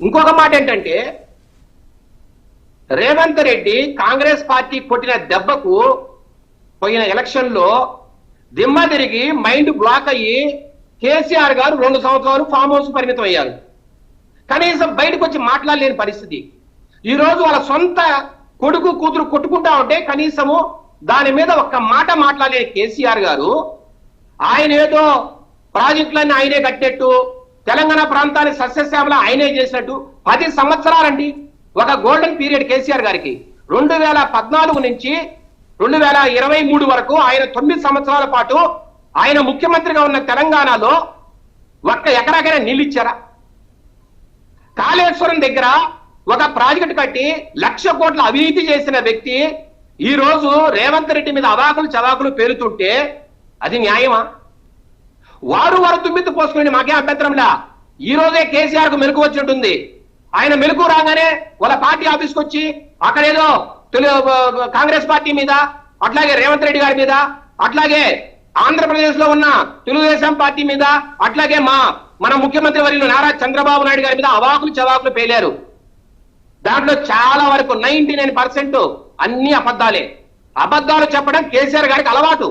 ఇంకొక మాట ఏంటంటే, రేవంత్ రెడ్డి కాంగ్రెస్ పార్టీ కొట్టిన దెబ్బకు పోయిన ఎలక్షన్ లో దిమ్మ తిరిగి మైండ్ బ్లాక్ అయ్యి కేసీఆర్ గారు 2 సంవత్సరాలు ఫామ్ హౌస్ పరిమితం అయ్యారు. కనీసం బయటకు వచ్చి మాట్లాడలేని పరిస్థితి. ఈ రోజు వాళ్ళ సొంత కొడుకు కూతురు కొట్టుకుంటా ఉంటే కనీసము దాని మీద ఒక్క మాట మాట్లాడే కేసీఆర్ గారు ఆయన ఏదో ప్రాజెక్టులన్నీ ఆయనే కట్టేట్టు తెలంగాణ ప్రాంతాన్ని సస్యశ్యామల ఆయనే చేసినట్టు 10 సంవత్సరాలండి ఒక గోల్డెన్ పీరియడ్ కేసీఆర్ గారికి 2014 నుంచి 2023 వరకు ఆయన 9 సంవత్సరాల పాటు ఆయన ముఖ్యమంత్రిగా ఉన్న తెలంగాణలో ఒక్క ఎకరాకైనా నీళ్ళు ఇచ్చారా? కాళేశ్వరం దగ్గర ఒక ప్రాజెక్టు కట్టి 1,00,000 కోట్ల అవినీతి చేసిన వ్యక్తి ఈ రోజు రేవంత్ రెడ్డి మీద అవాకులు చవాకులు పేరుతుంటే అది న్యాయమా? వారు తుమ్మిత్తు పోసుకుని మాకే అభ్యంతరంలా. ఈ రోజే కేసీఆర్ కు మెలకు వచ్చి ఉంటుంది. ఆయన మెలకు రాగానే వాళ్ళ పార్టీ ఆఫీస్కి వచ్చి అక్కడేదో కాంగ్రెస్ పార్టీ మీద, అట్లాగే రేవంత్ రెడ్డి గారి మీద, అట్లాగే ఆంధ్రప్రదేశ్ లో ఉన్న తెలుగుదేశం పార్టీ మీద, అట్లాగే మన ముఖ్యమంత్రి వర్యులు నారా చంద్రబాబు నాయుడు గారి మీద అవాకులు చవాకులు పేలారు. దాంట్లో చాలా వరకు 99% అన్ని అబద్ధాలే. అబద్ధాలు చెప్పడం కేసీఆర్ గారికి అలవాటు.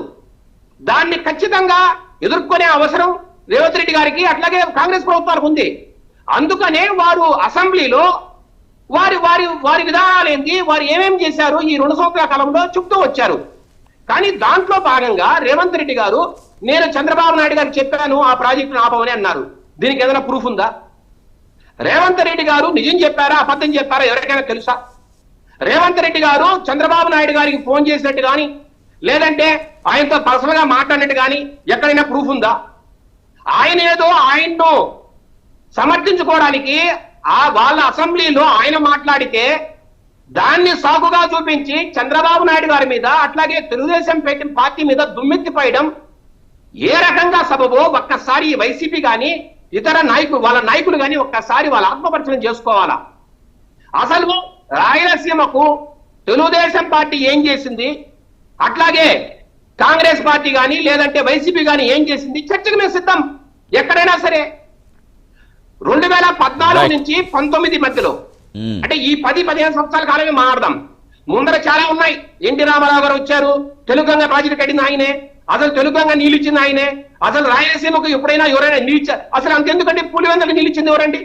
దాన్ని ఖచ్చితంగా ఎదుర్కొనే అవసరం రేవంత్ రెడ్డి గారికి, అట్లాగే కాంగ్రెస్ ప్రభుత్వానికి ఉంది. అందుకనే వారు అసెంబ్లీలో వారి విధానాలు ఏంటి, వారు ఏమేం చేశారు ఈ 2 సంవత్సరాల కాలంలో చెప్తూ వచ్చారు. కానీ దాంట్లో భాగంగా రేవంత్ రెడ్డి గారు నేను చంద్రబాబు నాయుడు గారికి చెప్పాను ఆ ప్రాజెక్టును ఆపమని అన్నారు. దీనికి ఏదైనా ప్రూఫ్ ఉందా? రేవంత్ రెడ్డి గారు నిజం చెప్పారా అబద్ధం చెప్పారా ఎవరికైనా తెలుసా? రేవంత్ రెడ్డి గారు చంద్రబాబు నాయుడు గారికి ఫోన్ చేసినట్టు కానీ, లేదంటే ఆయనతో పర్సనల్ గా మాట్లాడినట్టు కానీ ఎక్కడైనా ప్రూఫ్ ఉందా? ఆయన ఏదో ఆయన్ను సమర్థించుకోవడానికి వాళ్ళ అసెంబ్లీలో ఆయన మాట్లాడితే దాన్ని సాకుగా చూపించి చంద్రబాబు నాయుడు గారి మీద, అట్లాగే తెలుగుదేశం పార్టీ మీద దుమ్మెత్తిపోయడం ఏ రకంగా సబబో ఒక్కసారి వైసీపీ కానీ ఇతర వాళ్ళ నాయకులు కానీ ఒక్కసారి వాళ్ళ ఆత్మపరిచయం చేసుకోవాలా. అసలు రాయలసీమకు తెలుగుదేశం పార్టీ ఏం చేసింది, అట్లాగే కాంగ్రెస్ పార్టీ కానీ లేదంటే వైసీపీ కానీ ఏం చేసింది చర్చకు మేము సిద్ధం. ఎక్కడైనా సరే 2014 నుంచి 19 మధ్యలో, అంటే ఈ 10-15 సంవత్సరాల కాలమే మాట్లాడదాం. ముందర చాలా ఉన్నాయి. ఎన్టీ రామారావు గారు వచ్చారు, తెలుగంగ ప్రాజెక్టు కట్టింది ఆయనే, అసలు తెలుగంగ నీళ్ళు ఇచ్చింది ఆయనే, అసలు రాయలసీమకు ఎప్పుడైనా ఎవరైనా నీళ్ళు ఇచ్చారు? అసలు అంతెందుకంటే పులివెందులకు నీళ్ళు ఇచ్చింది ఎవరండి?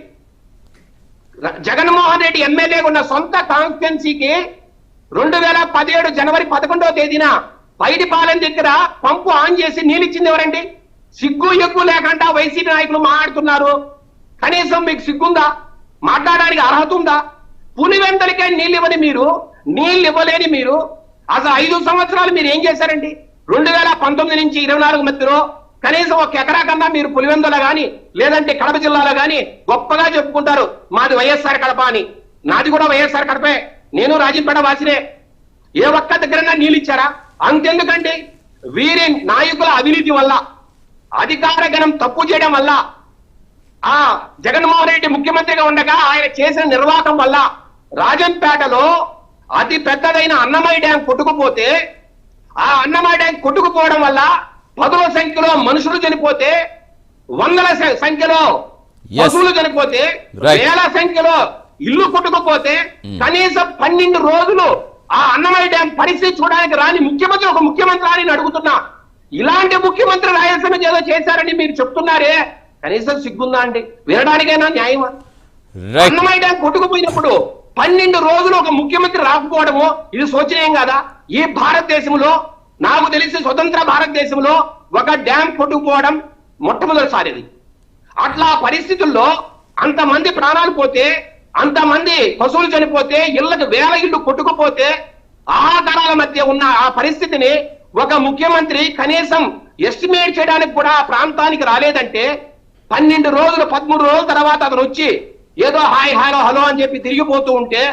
జగన్మోహన్ రెడ్డి ఎమ్మెల్యేగా ఉన్న సొంత కాన్స్టిట్యున్సీకి 2017 జనవరి 11వ తేదీన పైడిపాలెం దగ్గర పంపు ఆన్ చేసి నీళ్ళు ఇచ్చింది ఎవరండి? సిగ్గు ఎగ్గు లేకుండా వైసీపీ నాయకులు మాట్లాడుతున్నారు. కనీసం మీకు సిగ్గుందా? మాట్లాడడానికి అర్హత ఉందా? పులివెందులకే నీళ్ళు ఇవ్వని మీరు, నీళ్ళు ఇవ్వలేని మీరు అసలు 5 సంవత్సరాలు మీరు ఏం చేశారండి? 2019 నుంచి 24 మధ్యలో కనీసం 1 ఎకరా కన్నా మీరు పులివెందుల గాని లేదంటే కడప జిల్లాలో గాని గొప్పగా చెప్పుకుంటారు మాది వైఎస్ఆర్ కడప అని. నాది కూడా వైఎస్ఆర్ కడపే, నేను రాజంపేట వాసినే. ఏ ఒక్క దగ్గర నీళ్ళు ఇచ్చారా? అంతెందుకండి, వీరి నాయకుల అవినీతి వల్ల, అధికార గణం తప్పు చేయడం వల్ల, జగన్మోహన్ రెడ్డి ముఖ్యమంత్రిగా ఉండగా ఆయన చేసిన నిర్వాహకం వల్ల రాజంపేటలో అతి పెద్దదైన అన్నమయ్య డ్యాం కొట్టుకుపోతే, ఆ అన్నమయ్య డ్యాం కొట్టుకుపోవడం వల్ల 10ల సంఖ్యలో మనుషులు చనిపోతే, 100ల సంఖ్యలో పశువులు చనిపోతే, 1000ల సంఖ్యలో ఇల్లు కొట్టుకుపోతే, కనీసం 12 రోజులు ఆ అన్నమయ్య డ్యాం పరిస్థితి చూడడానికి రాని ముఖ్యమంత్రి ఒక ముఖ్యమంత్రి అని అడుగుతున్నా. ఇలాంటి ముఖ్యమంత్రి రాయలసీమ ఏదో చేశారని మీరు చెప్తున్నారే, కనీసం సిగ్గుందా అండి? వినడానికైనా న్యాయమా? అన్నమయ్య డ్యాం కొట్టుకుపోయినప్పుడు 12 రోజులు ఒక ముఖ్యమంత్రి రాకపోవడము ఇది శోచనీయం కాదా? ఈ భారతదేశంలో నాకు తెలిసి స్వతంత్ర భారతదేశంలో ఒక డ్యాం కొట్టుకుపోవడం మొట్టమొదటిసారిది. అట్లా పరిస్థితుల్లో అంతమంది ప్రాణాలు పోతే, అంతమంది పశువులు చనిపోతే, ఇళ్లకు 1000 ఇళ్లు కొట్టుకుపోతే, ఆహాకారాల మధ్య ఉన్న ఆ పరిస్థితిని ఒక ముఖ్యమంత్రి కనీసం ఎస్టిమేట్ చేయడానికి కూడా ఆ ప్రాంతానికి రాలేదంటే 12 రోజులు 13 రోజుల తర్వాత అతను వచ్చి ఏదో హాయ్ హలో హలో అని చెప్పి తిరిగిపోతూ ఉంటే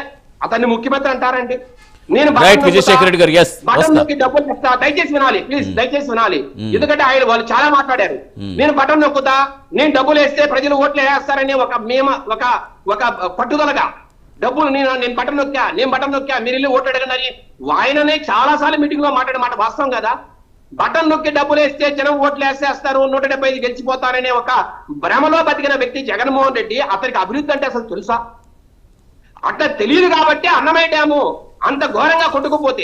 అతన్ని ముఖ్యమంత్రి అంటారండి? నేను
విజయశేఖర్ రెడ్డి గారు
బటన్ నొక్కి డబ్బులు చెప్తా, దయచేసి వినాలి ప్లీజ్, దయచేసి వినాలి. ఎందుకంటే వాళ్ళు చాలా మాట్లాడారు. నేను బటన్ నొక్కుతా, నేను డబ్బులు వేస్తే ప్రజలు ఓట్లు వేస్తారని ఒక పట్టుదలగా డబ్బులు నేను బటన్ నొక్కా మీరు వెళ్ళి ఓట్లు అడగండి అని ఆయననే చాలా సార్లు మీటింగ్ లో మాట్లాడే మాట వాస్తవం కదా. బటన్ నొక్కి డబ్బులు వేస్తే జనం ఓట్లు వేసేస్తారు, 175 గెలిచిపోతారనే ఒక భ్రమలో బతికిన వ్యక్తి జగన్మోహన్ రెడ్డి. అతనికి అభివృద్ధి అంటే అసలు తెలుసా? అట్లా తెలియదు కాబట్టి అన్నమయ్య డ్యాము అంత ఘోరంగా కొట్టుకుపోతే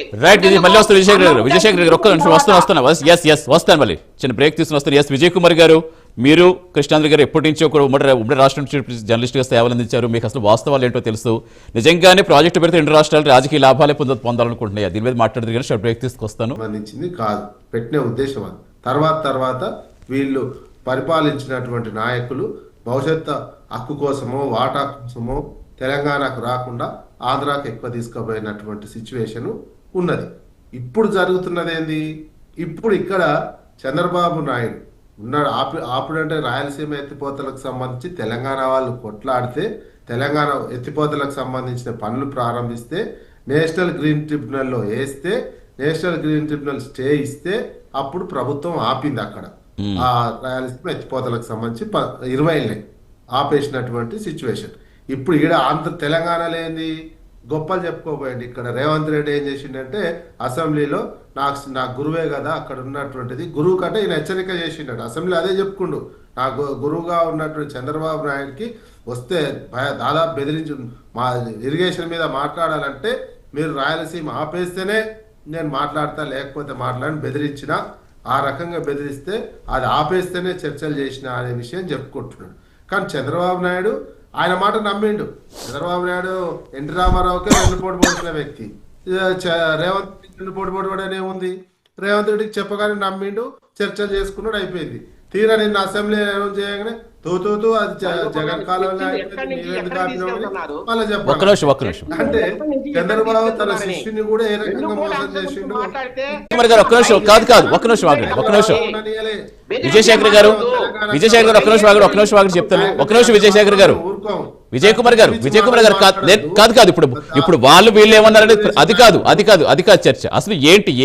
మళ్ళీ వస్తారు విజయశేఖర్ గారు ఒక్క నిమిషం వస్తాను మళ్ళీ చిన్న బ్రేక్ తీసుకుని వస్తాను. విజయ్ కుమార్ గారు, మీరు కృష్ణాంధ్ర గారు ఎప్పటి నుంచో కూడా ఉమ్మడి రాష్ట్రం నుంచి జర్నలిస్ట్గా సేవలు అందించారు, మీకు అసలు వాస్తవాలు ఏంటో తెలుసు. నిజంగానే ప్రాజెక్టు పెడితే 2 రాష్ట్రాలు రాజకీయ లాభాలే పొందాలనుకుంటున్నాయి. దీని మీద మాట్లాడదు కానీ బ్రేక్ తీసుకొస్తాను.
సంబంధించింది కాదు, పెట్టిన ఉద్దేశం అది. తర్వాత వీళ్ళు పరిపాలించినటువంటి నాయకులు భవిష్యత్తు హక్కు కోసమో వాటా కోసమో తెలంగాణకు రాకుండా ఆంధ్రాకు ఎక్కువ తీసుకుపోయినటువంటి సిచ్యువేషన్ ఉన్నది. ఇప్పుడు జరుగుతున్నది ఏంది? ఇప్పుడు ఇక్కడ చంద్రబాబు నాయుడు ఉన్నాడు. ఆపుడంటే రాయలసీమ ఎత్తిపోతలకు సంబంధించి తెలంగాణ వాళ్ళు కొట్లాడితే, తెలంగాణ ఎత్తిపోతలకు సంబంధించిన పనులు ప్రారంభిస్తే, నేషనల్ గ్రీన్ ట్రిబ్యునల్లో వేస్తే, నేషనల్ గ్రీన్ ట్రిబ్యునల్ స్టే ఇస్తే అప్పుడు ప్రభుత్వం ఆపింది అక్కడ ఆ రాయలసీమ ఎత్తిపోతలకు సంబంధించి 20 ఆపేసినటువంటి సిచ్యువేషన్. ఇప్పుడు ఈడ తెలంగాణలో ఏంది గొప్పలు చెప్పుకోబోయండి. ఇక్కడ రేవంత్ రెడ్డి ఏం చేసిండంటే అసెంబ్లీలో నా గురువే కదా అక్కడ ఉన్నటువంటిది, గురువు కంటే ఈయన హెచ్చరిక చేసిండు. అసెంబ్లీ అదే చెప్పుకుండు, నా గురువుగా ఉన్నటువంటి చంద్రబాబు నాయుడికి వస్తే దాదాపు బెదిరించి మా ఇరిగేషన్ మీద మాట్లాడాలంటే మీరు రాయలసీమ ఆపేస్తేనే నేను మాట్లాడతా, లేకపోతే మాట్లాడి బెదిరించిన, ఆ రకంగా బెదిరిస్తే అది ఆపేస్తేనే చర్చలు చేసిన అనే విషయం చెప్పుకుంటున్నాడు. కానీ చంద్రబాబు నాయుడు ఆయన మాట నమ్మిండు. చంద్రబాబు నాయుడు ఎన్టీ రామారావుకే 2 పోటీ పడుతున్న వ్యక్తి, రేవంత్ 2 పోటీ పడనే ఉంది. రేవంత్ రెడ్డికి చెప్పగానే నమ్మిండు, చర్చలు చేసుకున్నాడు, అయిపోయింది. తీరా నిన్న అసెంబ్లీ అనౌన్స్ చేయగానే తోతూ అది జగన్ కాలంలో
ఒక్క నిమిషం
అంటే చంద్రబాబు తన శిష్యుని కూడా ఏ రకంగా మోసం చేసిండు.
ఒక్క నిమిషం విజయశేఖర్ గారు ఒక్క నిమిషం ఆగండి చెప్తాను. ఒక్క నిమిషం విజయశేఖర్ గారు, విజయ్ కుమార్ గారు కాదు ఇప్పుడు వాళ్ళు వీళ్ళు ఏమన్నారంటే అది కాదు చర్చ. అసలు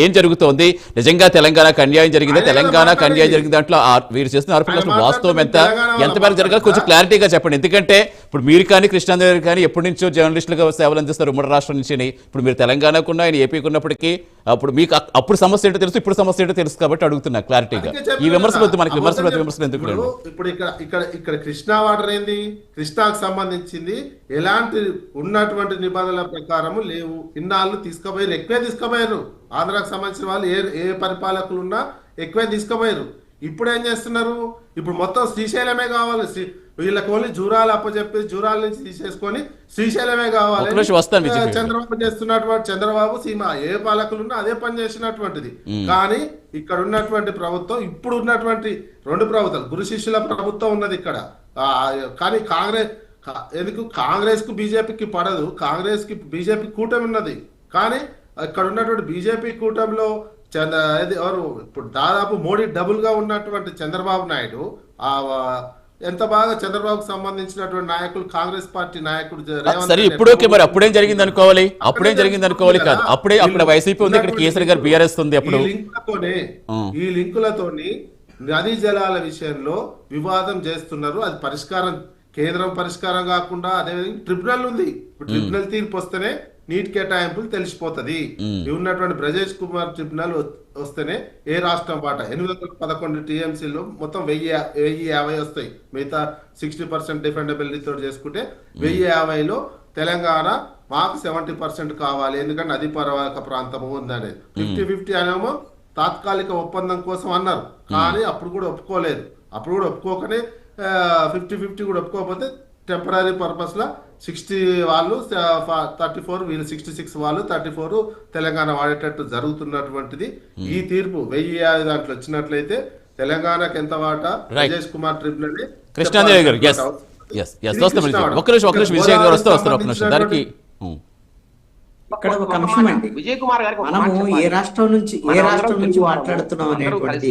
ఏం జరుగుతోంది? నిజంగా తెలంగాణకు అన్యాయం జరిగిందా? తెలంగాణకు అన్యాయం జరిగిన దాంట్లో వీరు చేస్తున్న ఆరోపణలు అసలు వాస్తవం ఎంత మేరకు జరగాలి కొంచెం క్లారిటీగా చెప్పండి. ఎందుకంటే ఇప్పుడు మీరు కానీ కృష్ణాంజలి గారు కానీ ఎప్పటి నుంచో జర్నలిస్టులుగా సేవలు అందిస్తారు ఉమ్మడి రాష్ట్రం నుంచి. ఇప్పుడు మీరు తెలంగాణకున్న ఆయన ఏపీకి ఉన్నప్పటికీ అప్పుడు మీకు అప్పుడు సమస్య ఏంటో తెలుసు, ఇప్పుడు సమస్య ఏంటో తెలుసు కాబట్టి అడుగుతున్నా క్లారిటీగా. ఈ విమర్శలు వద్దు మనకి, విమర్శలు ఎందుకు?
ఇప్పుడు ఇక్కడ కృష్ణా వాటర్ ఏంది, కృష్ణాకు సంబంధించింది ఎలాంటి ఉన్నటువంటి నిబంధనల ప్రకారము లేవు. ఇన్నాళ్ళు తీసుకుపోయారు, ఎక్కువే తీసుకుపోయారు. ఆంధ్రాకు సంబంధించిన వాళ్ళు ఏ పరిపాలకులు ఉన్నా ఎక్కువే తీసుకుపోయారు. ఇప్పుడు ఏం చేస్తున్నారు? ఇప్పుడు మొత్తం శ్రీశైలమే కావాలి, వీళ్ళకి ఓన్లీ జూరాలు అప్పచెప్పి జూరాల నుంచి తీసేసుకొని శ్రీశైలమే కావాలి. చంద్రబాబు చేస్తున్నటువంటి చంద్రబాబు సీమ ఏ పాలకులున్నా అదే పని చేసినటువంటిది. కానీ ఇక్కడ ఉన్నటువంటి ప్రభుత్వం, ఇప్పుడు ఉన్నటువంటి 2 ప్రభుత్వాలు, గురు శిష్యుల ప్రభుత్వం ఉన్నది ఇక్కడ. కానీ కాంగ్రెస్ కు బీజేపీకి పడదు, కాంగ్రెస్ కి బీజేపీ కూటమి ఉన్నది. కానీ ఇక్కడ ఉన్నటువంటి బీజేపీ కూటమిలో ఎవరు ఇప్పుడు దాదాపు మోడీ డబుల్ గా ఉన్నటువంటి చంద్రబాబు నాయుడు ఎంత బాగా చంద్రబాబుకు సంబంధించినటువంటి నాయకులు, కాంగ్రెస్ పార్టీ నాయకుడు
సరే ఇప్పుడు మరి అప్పుడేం జరిగింది అనుకోవాలి కాదు, అప్పుడే అక్కడ వైసీపీ ఉంది, ఇక్కడ కేసీఆర్ గారు బీఆర్ఎస్ ఉంది. అప్పుడు
ఈ లింకులతోని నదీ జలాల విషయంలో వివాదం చేస్తున్నారు. అది పరిష్కారం, కేంద్రం పరిష్కారం కాకుండా అదేవిధంగా ట్రిబ్యునల్ ఉంది. ట్రిబ్యునల్ తీర్పు వస్తేనే నీటి కేటాయింపులు తెలిసిపోతుంది. ఉన్నటువంటి బ్రజేష్ కుమార్ ట్రిబ్యునల్ వస్తేనే ఏ రాష్ట్రం పాట 811 టీఎంసీలో మొత్తం 1050 వస్తాయి. మిగతా 60% డిఫెండబిలిటీతో చేసుకుంటే 1050లో తెలంగాణ మాకు 70% కావాలి, ఎందుకంటే నదీ పర్వాక ప్రాంతము ఉందనేది. 50-50 అనేమో తాత్కాలిక ఒప్పందం కోసం అన్నారు, కానీ అప్పుడు కూడా ఒప్పుకోలేదు. అప్పుడు కూడా ఒప్పుకోకనే 50-50 కూడా ఒప్పుకోకపోతే టెంపరీ పర్పస్ లా 60 వాళ్ళు 34, వీళ్ళు 66 వాళ్ళు 34 తెలంగాణ వాడేటట్టు జరుగుతున్నటువంటిది. ఈ తీర్పు 1050 దాంట్లో వచ్చినట్లయితే తెలంగాణకు ఎంత వాటా రాజేష్ కుమార్ ట్రిబ్యునల్
కృష్ణాంజలి గారు దానికి
ఇక్కడ ఒక అంశం అండి,
విజయ్ కుమార్ గారికి
మనము ఏ రాష్ట్రం నుంచి మాట్లాడుతున్నాం అనేటువంటి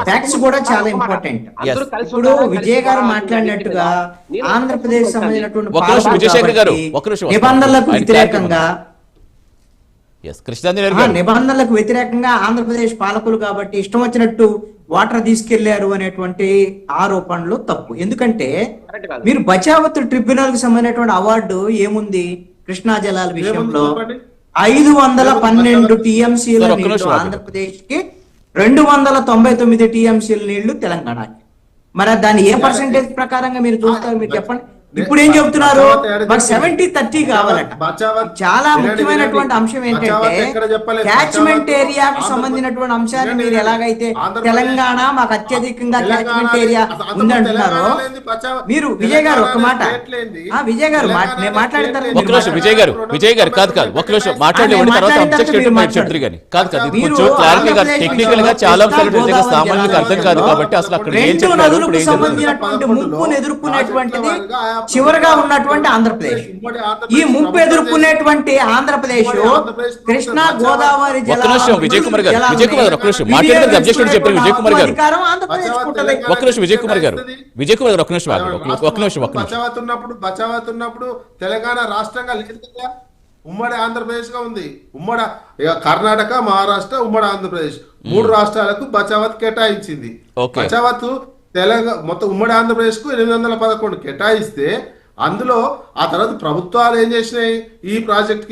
ఫ్యాక్ట్స్ కూడా చాలా ఇంపార్టెంట్. ఇప్పుడు విజయ్ గారు మాట్లాడినట్టుగా ఆంధ్రప్రదేశ్ సంబంధించినటువంటి నిబంధనలకు వ్యతిరేకంగా ఆంధ్రప్రదేశ్ పాలకులు కాబట్టి ఇష్టం వచ్చినట్టు వాటర్ తీసుకెళ్లారు అనేటువంటి ఆరోపణలు తప్పు. ఎందుకంటే మీరు బచావత్ ట్రిబ్యునల్ కి సంబంధించినటువంటి అవార్డు ఏముంది? కృష్ణా జలాల విషయంలో 512 టీఎంసీల నీళ్లు ఆంధ్రప్రదేశ్ కి, 299 టీఎంసీల నీళ్లు తెలంగాణకి. మరి దాన్ని ఏ పర్సెంటేజ్ ప్రకారంగా మీరు చూస్తారు? మీరు చెప్పండి. ఇప్పుడు ఏం చెబుతున్నారు మాకు 70-30 కావాలట. చాలా ముఖ్యమైనటువంటి అంశం ఏంటంటే క్యాచ్మెంట్ ఏరియాకు సంబంధించినటువంటి అంశాన్ని మీరు ఎలాగైతే తెలంగాణ మాకు అత్యధికంగా క్యాచ్మెంట్ ఏరియా ఉందంటున్నారో, మీరు విజయ్ గారు ఒక మాట, విజయ్ గారు నేను మాట్లాడిన తర్వాత
ఒక్క నిమిషం విజయ్ గారు కాదు ఒక్క నిమిషం మాట్లాడేవాడి తర్వాత అబ్జెక్షన్ మీరు చెప్తారు కానీ కాదు కొంచెం క్లారిటీగా టెక్నికల్ గా చాలా అంశాలు నిజంగా సామాన్యులకు అర్థం కాదు కాబట్టి అసలు అక్కడ ఏం చెప్తారు ఇప్పుడు ఏం
సంబంధించినటువంటి ముప్పును ఎదుర్కొనేటువంటిది చివరిగా ఉన్నటువంటి ఆంధ్రప్రదేశ్. ఈ ముప్పు ఎదుర్కొనేటువంటి ఆంధ్రప్రదేశ్ కృష్ణా గోదావరి
ఒక్క నిమిషం విజయ్ కుమార్ గారు ఒక్క నిమిషం మాట్లాడేది అబ్జెక్షన్ చెప్పారు విజయ్ కుమార్ గారు ఒక్క నిమిషం విజయ్ కుమార్ గారు ఒక్క నిమిషం
బచావత్ ఉన్నప్పుడు తెలంగాణ రాష్ట్రంగా లేదు కదా, ఉమ్మడి ఆంధ్రప్రదేశ్ గా ఉంది. కర్ణాటక, మహారాష్ట్ర, ఉమ్మడి ఆంధ్రప్రదేశ్ 3 రాష్ట్రాలకు బచావత్ కేటాయించింది. బచావత్ తెలంగాణ మొత్తం ఉమ్మడి ఆంధ్రప్రదేశ్ కు 811 కేటాయిస్తే అందులో ఆ తర్వాత ప్రభుత్వాలు ఏం చేసినాయి, ఈ ప్రాజెక్ట్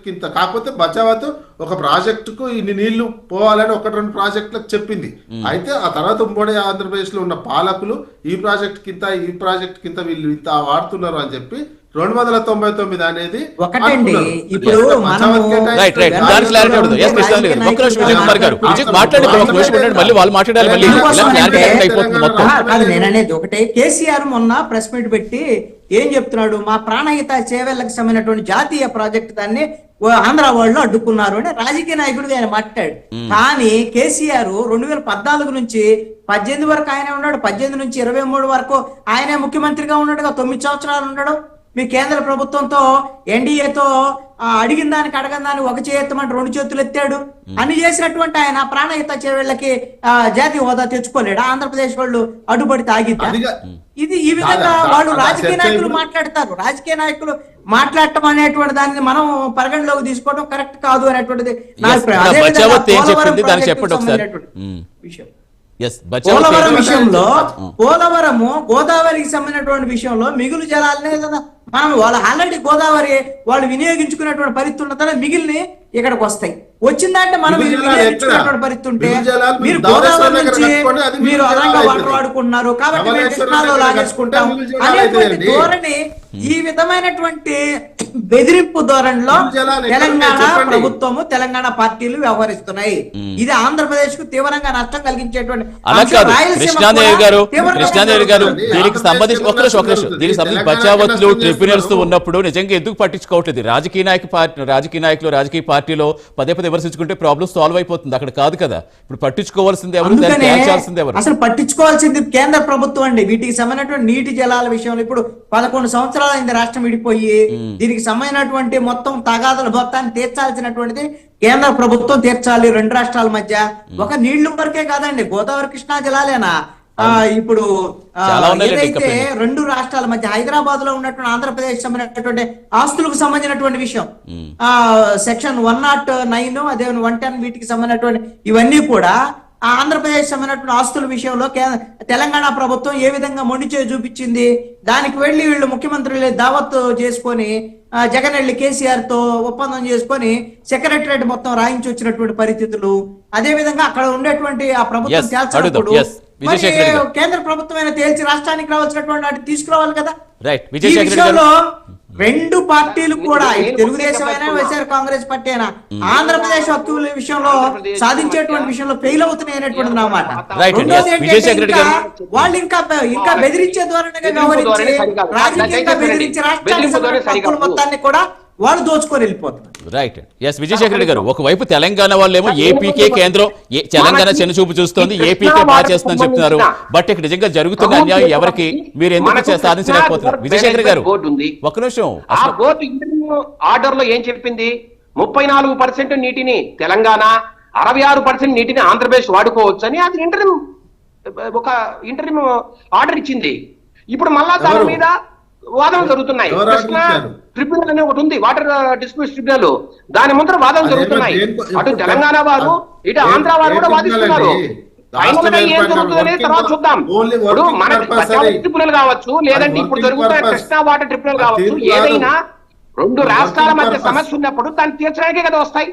కింద కాకపోతే బచావత్ ఒక ప్రాజెక్టుకు ఇన్ని నీళ్లు పోవాలని 1-2 ప్రాజెక్టులకు చెప్పింది. అయితే ఆ తర్వాత ఉమ్మడి ఆంధ్రప్రదేశ్ లో ఉన్న పాలకులు ఈ ప్రాజెక్ట్ కింద వీళ్ళు ఇంత వాడుతున్నారు అని చెప్పి 299 అనేది
ఒకటండి. ఇప్పుడు నేననేది ఒకటే, కేసీఆర్ మొన్న ప్రెస్ మీట్ పెట్టి ఏం చెప్తున్నాడు, మా ప్రాణహిత చేవెళ్లకు సంబంధించినటువంటి జాతీయ ప్రాజెక్టు దాన్ని ఆంధ్ర వాళ్ళు అడ్డుకున్నారు అని రాజకీయ నాయకుడిగా ఆయన మాట్లాడు. కానీ కేసీఆర్ 2014 నుంచి 18 వరకు ఆయన ఉన్నాడు, 18 నుంచి 23 వరకు ఆయనే ముఖ్యమంత్రిగా ఉన్నాడుగా, 9 సంవత్సరాలు ఉన్నాడు. మీ కేంద్ర ప్రభుత్వంతో ఎన్డీఏతో అడిగిన దానికి అడగని దాన్ని ఒక చేయెత్తమంటే 2 చేతులు ఎత్తాడు. అన్ని చేసినటువంటి ఆయన ప్రాణహిత చేవేళ్లకి జాతీయ హోదా తెచ్చుకోలేడు. ఆంధ్రప్రదేశ్ వాళ్ళు అడ్డుపడి తాగిద్దా? ఇది ఈ విధంగా వాళ్ళు రాజకీయ నాయకులు మాట్లాడతారు. రాజకీయ నాయకులు మాట్లాడటం అనేటువంటి దాన్ని మనం పరిగణలోకి తీసుకోవడం కరెక్ట్ కాదు అనేటువంటిది నా విషయం. పోలవరం విషయంలో పోలవరము గోదావరికి సంబంధించినటువంటి విషయంలో మిగులు జలాలనే కదా మనం వాళ్ళు ఆల్రెడీ గోదావరి వాళ్ళు వినియోగించుకునేటువంటి పరిస్థితి ఉన్న మిగిలిని ఇక్కడికి వస్తాయి. వచ్చిందంటే మనం వినియోగించుకునేటువంటి పరిస్థితి ఉంటే మీరు గోదావరి నుంచి మీరు అదనంగా వాటర్ వాడుకుంటున్నారు కాబట్టి మేము కృష్ణాలో లాగేసుకుంటాం అనేటువంటి ధోరణి, ఈ విధమైనటువంటి బెదిరింపు ధోరణిలో తెలంగాణ ప్రభుత్వము తెలంగాణ పార్టీలు వ్యవహరిస్తున్నాయి. ఇది ఆంధ్రప్రదేశ్ కు తీవ్రంగా నష్టం కలిగించేటువంటి
దీనికి సంబంధించి బచావత్లు ట్రిబ్యునల్స్ ఉన్నప్పుడు నిజంగా ఎందుకు పట్టించుకోవట్లేదు? రాజకీయ నాయకులు రాజకీయ పార్టీలో పదే విమర్శించుకుంటే ప్రాబ్లం సాల్వ్ అయిపోతుంది. అక్కడ కాదు కదా, ఇప్పుడు పట్టించుకోవాల్సింది ఎవరు?
అసలు పట్టించుకోవాల్సింది కేంద్ర ప్రభుత్వం అండి. వీటికి సంబంధించినటువంటి నీటి జలాల విషయంలో ఇప్పుడు 11 సంవత్సరాలు అయింది రాష్ట్రం విడిపోయి. దీనికి సంబంధించినటువంటి మొత్తం తగాదాల మొత్తాన్ని తీర్చాల్సినటువంటిది కేంద్ర ప్రభుత్వం తీర్చాలి 2 రాష్ట్రాల మధ్య. ఒక నీళ్లు వరకే కాదండి, గోదావరి కృష్ణా జలాలేనా ఇప్పుడు ఏదైతే 2 రాష్ట్రాల మధ్య హైదరాబాద్ లో ఉన్నటువంటి ఆంధ్రప్రదేశ్ సంబంధించినటువంటి ఆస్తులకు సంబంధించినటువంటి విషయం సెక్షన్ 109 అదే 110 వీటికి సంబంధించినటువంటి ఇవన్నీ కూడా ఆంధ్రప్రదేశ్ సంబంధించినటువంటి ఆస్తుల విషయంలో తెలంగాణ ప్రభుత్వం ఏ విధంగా మొండిచే చూపించింది. దానికి వెళ్లి వీళ్ళు ముఖ్యమంత్రులు దావత్ చేసుకొని జగన్ వెళ్ళి కేసీఆర్ తో ఒప్పందం చేసుకొని సెక్రటరేట్ మొత్తం రాయించి వచ్చినటువంటి పరిస్థితులు. అదే విధంగా అక్కడ ఉండేటువంటి ఆ ప్రభుత్వం తేల్చినప్పుడు కేంద్ర ప్రభుత్వం తేల్చి రాష్ట్రానికి రావాల్సినటువంటి వాటిని తీసుకురావాలి కదా. ఈ విషయంలో 2 పార్టీలు కూడా తెలుగుదేశం అయినా వైఎస్ఆర్ కాంగ్రెస్ పార్టీ అయినా ఆంధ్రప్రదేశ్ హక్కుల విషయంలో సాధించేటువంటి విషయంలో ఫెయిల్ అవుతున్నాయి అనేటువంటిది నా మాట. వాళ్ళు ఇంకా బెదిరించే ధోరణిగా వ్యవహరించి రాజకీయంగా బెదిరించి రాష్ట్రానికి హక్కుల మొత్తాన్ని కూడా వాళ్ళు దోచుకొని వెళ్ళిపోతున్నారు.
రైట్. ఎస్ విజయశేఖర రెడ్డి గారు, ఒకవైపు తెలంగాణ వాళ్ళేమో ఏపీకే కేంద్రం తెలంగాణ చిన్నచూపు చూస్తోంది, ఏపీకే బాగా చేస్తుందని చెప్తున్నారు. బట్ ఇక్కడ నిజంగా జరుగుతున్న అన్యాయం ఎవరికి, మీరు ఎందుకు సాధించలేకపోతున్నారు? విజయశేఖర గారు ఒక నిమిషం.
ఆర్డర్ లో ఏం చెప్పింది? 34% నీటిని తెలంగాణ, 66% నీటిని ఆంధ్రప్రదేశ్ వాడుకోవచ్చు అని అది ఇంటర్వ్యూ ఆర్డర్ ఇచ్చింది. ఇప్పుడు మళ్ళా దాని మీద వాదనలు జరుగుతున్నాయి. కృష్ణా ట్రిబ్యునల్ అనే ఒకటి ఉంది, వాటర్ డిస్ప్యూట్స్ ట్రిబ్యునల్, దాని ముందర వాదనలు జరుగుతున్నాయి. అటు తెలంగాణ వారు ఇటు ఆంధ్ర వారు కూడా వాదిస్తున్నారు. ఏం జరుగుతుంది తర్వాత చూద్దాం. ఇప్పుడు మన ట్రిబ్యునల్ కావచ్చు, లేదంటే ఇప్పుడు జరుగుతున్న కృష్ణా వాటర్ ట్రిబ్యునల్ కావచ్చు, ఏదైనా 2 రాష్ట్రాల మధ్య సమస్య ఉన్నప్పుడు దాన్ని తీర్చడానికే కదా వస్తాయి.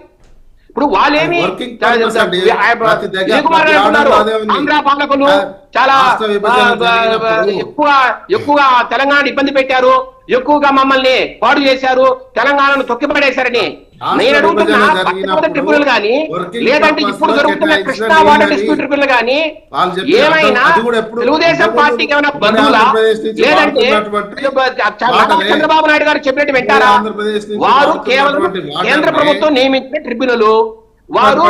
ఇప్పుడు వాళ్ళేమి
Working purpose అండి. ప్రతి దగ్గర
విజయకుమార్ గారు
ప్రతి
అంటున్నారు,
ఆర్డర్ అదే ఉంది.
ఆంధ్ర పాలకులు చాలా
రాష్ట్ర విభజన జరిగినప్పుడు
ఎక్కువగా తెలంగాణ ఇబ్బంది పెట్టారు, ఎక్కువగా మమ్మల్ని పాడు చేశారు, తెలంగాణను తొక్కిపడేశారని. నేను అడుగుతున్నా, ట్రిబ్యునల్ గానీ లేదంటే ఇప్పుడు జరుగుతున్న కృష్ణా వాటర్ డిస్ప్యూట్ ట్రిబ్యునల్ గానీ ఏమైనా తెలుగుదేశం పార్టీకి ఏమైనా బంధువులా, లేదంటే చంద్రబాబు నాయుడు గారు చెప్పినట్టు వింటారా? వారు కేవలం కేంద్ర ప్రభుత్వం నియమించిన ట్రిబ్యునల్, వారు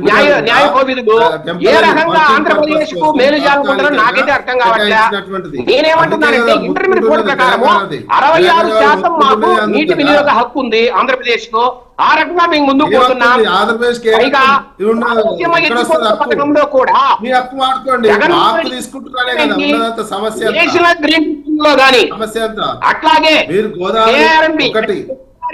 న్యాయ కోవిదులు. ఏ రకంగా ఆంధ్రప్రదేశ్ కు మేలు చేయాలనుకుంటారో నాకైతే అర్థం కావట్లే. నేనేమంటున్నానంటే ఇంటర్మీడియట్ రిపోర్ట్ ప్రకారము 66% మాకు నీటి వినియోగ హక్కు ఉంది ఆంధ్రప్రదేశ్ కు. ఆ రకంగా మేము ముందుకు పోతున్నాం. పైగా పథకంలో కూడా నేషనల్ గ్రీన్ లో గానీ అట్లాగే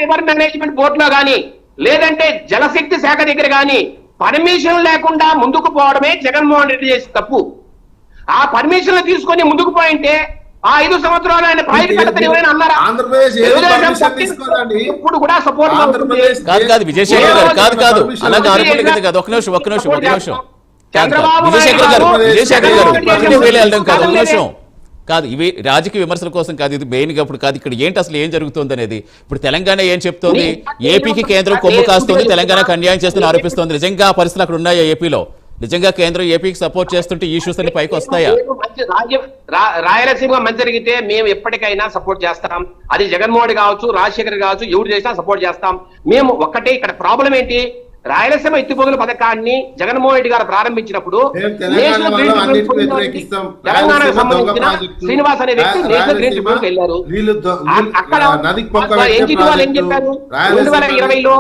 రివర్ మేనేజ్మెంట్ బోర్డు లో గానీ లేదంటే జలశక్తి శాఖ దగ్గర గానీ పర్మిషన్ లేకుండా ముందుకు పోవడమే జగన్మోహన్ రెడ్డి చేసే తప్పు. ఆ పర్మిషన్లు తీసుకొని ముందుకు పోయింటే ఆ 5 సంవత్సరాలు ఆయన ప్రాజెక్ట్ కడతారు ఎవరైనా అన్నారా? ఇప్పుడు కూడా సపోర్ట్
కాదు విజయశేఖర్ గారు, కాదు అలాగే ఆరోపణలు కాదు. ఒక్క నిమిషం విజయశేఖర్ గారు వెళ్ళడం కాదు, ఒక్క నిమిషం కాదు. ఇవి రాజకీయ విమర్శల కోసం కాదు, ఇది మెయిన్ గా ఇప్పుడు కాదు. ఇక్కడ ఏంటి అసలు ఏం జరుగుతుంది అనేది. ఇప్పుడు తెలంగాణ ఏం చెప్తోంది? ఏపీకి కేంద్రం కొమ్ము కాస్తుంది, తెలంగాణకు అన్యాయం చేస్తుందని ఆరోపిస్తోంది. నిజంగా ఆ పరిస్థితులు అక్కడ ఉన్నాయా ఏపీలో? నిజంగా కేంద్రం ఏపీకి సపోర్ట్ చేస్తుంటే ఈ ఇష్యూస్ అన్ని పైకి వస్తాయా?
రాయలసీమ మంచి జరిగితే మేము ఎప్పటికైనా సపోర్ట్ చేస్తాం. అది జగన్మోహన్ కావచ్చు, రాజశేఖర్ కావచ్చు, ఎవరు చేసినా సపోర్ట్ చేస్తాం. మేము ఒక్కటే ఇక్కడ ప్రాబ్లం ఏంటి, రాయలసీమ ఎత్తిపోగుల పథకాన్ని జగన్మోహన్ రెడ్డి గారు ప్రారంభించినప్పుడు తెలంగాణకు సంబంధించిన శ్రీనివాస్ అనే వ్యక్తి నేషనల్ గ్రీన్ ట్రిబ్యునల్కి వెళ్ళారు. అక్కడ ఎన్జిటి వాళ్ళు ఏం చెప్పారు, 2020లో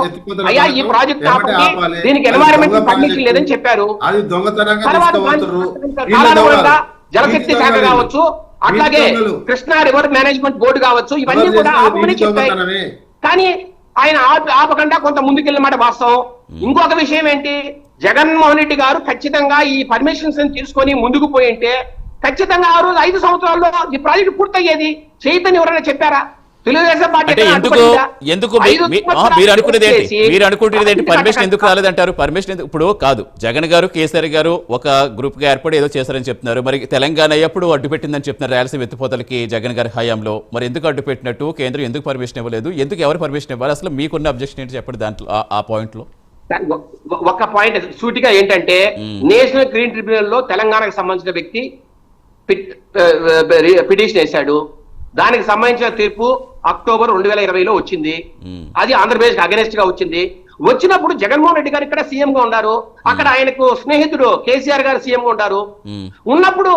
అయ్యా ఈ ప్రాజెక్ట్ ఆపండి, దీనికి ఎన్వైరన్మెంట్ పర్మిషన్ లేదని చెప్పారు. తర్వాత జలశక్తి శాఖ కావచ్చు, అట్లాగే కృష్ణా రివర్ మేనేజ్మెంట్ బోర్డు కావచ్చు, ఇవన్నీ కూడా ఆపమని చెప్పాయి. కానీ ఆయన ఆపకుండా కొంత ముందుకెళ్ళినమాట వాస్తవం. ఇంకొక విషయం ఏంటి, జగన్మోహన్ రెడ్డి గారు ఖచ్చితంగా ఈ పర్మిషన్స్ తీసుకొని ముందుకు పోయింటే ఖచ్చితంగా ఆ రోజు 5 సంవత్సరాల్లో ఈ ప్రాజెక్ట్ పూర్తయ్యేది. చేయదని ఎవరైనా చెప్పారా? తెలుగుదేశం పార్టీ
ఎందుకు మీరు అనుకునేది ఏంటి? పర్మిషన్ ఎందుకు రాలేదంటారు? పర్మిషన్ ఇప్పుడు కాదు, జగన్ గారు కేసీఆర్ గారు ఒక గ్రూప్ గా ఏర్పడి ఏదో చేశారని చెప్తున్నారు. మరి తెలంగాణ ఎప్పుడు అడ్డు పెట్టిందని చెప్తున్నారు రాయలసీమ ఎత్తిపోతలకి జగన్ గారి హయాంలో. మరి ఎందుకు అడ్డు పెట్టినట్టు? కేంద్రం ఎందుకు పర్మిషన్ ఇవ్వలేదు? ఎందుకు ఎవరు పర్మిషన్ ఇవ్వాలి? అసలు మీకున్న అబ్జెక్షన్ ఏంటి చెప్పండి దాంట్లో, ఆ పాయింట్ లో.
ఒక పాయింట్ సూటిగా ఏంటంటే, నేషనల్ గ్రీన్ ట్రిబ్యునల్ లో తెలంగాణకు సంబంధించిన వ్యక్తి పిటిషన్ వేశాడు. దానికి సంబంధించిన తీర్పు అక్టోబర్ 2020లో వచ్చింది. అది ఆంధ్రప్రదేశ్ అగెనెస్ట్ గా వచ్చింది. వచ్చినప్పుడు జగన్మోహన్ రెడ్డి గారు ఇక్కడ సీఎం గా ఉన్నారు, అక్కడ ఆయనకు స్నేహితుడు కేసీఆర్ గారు సీఎం గా ఉంటారు. ఉన్నప్పుడు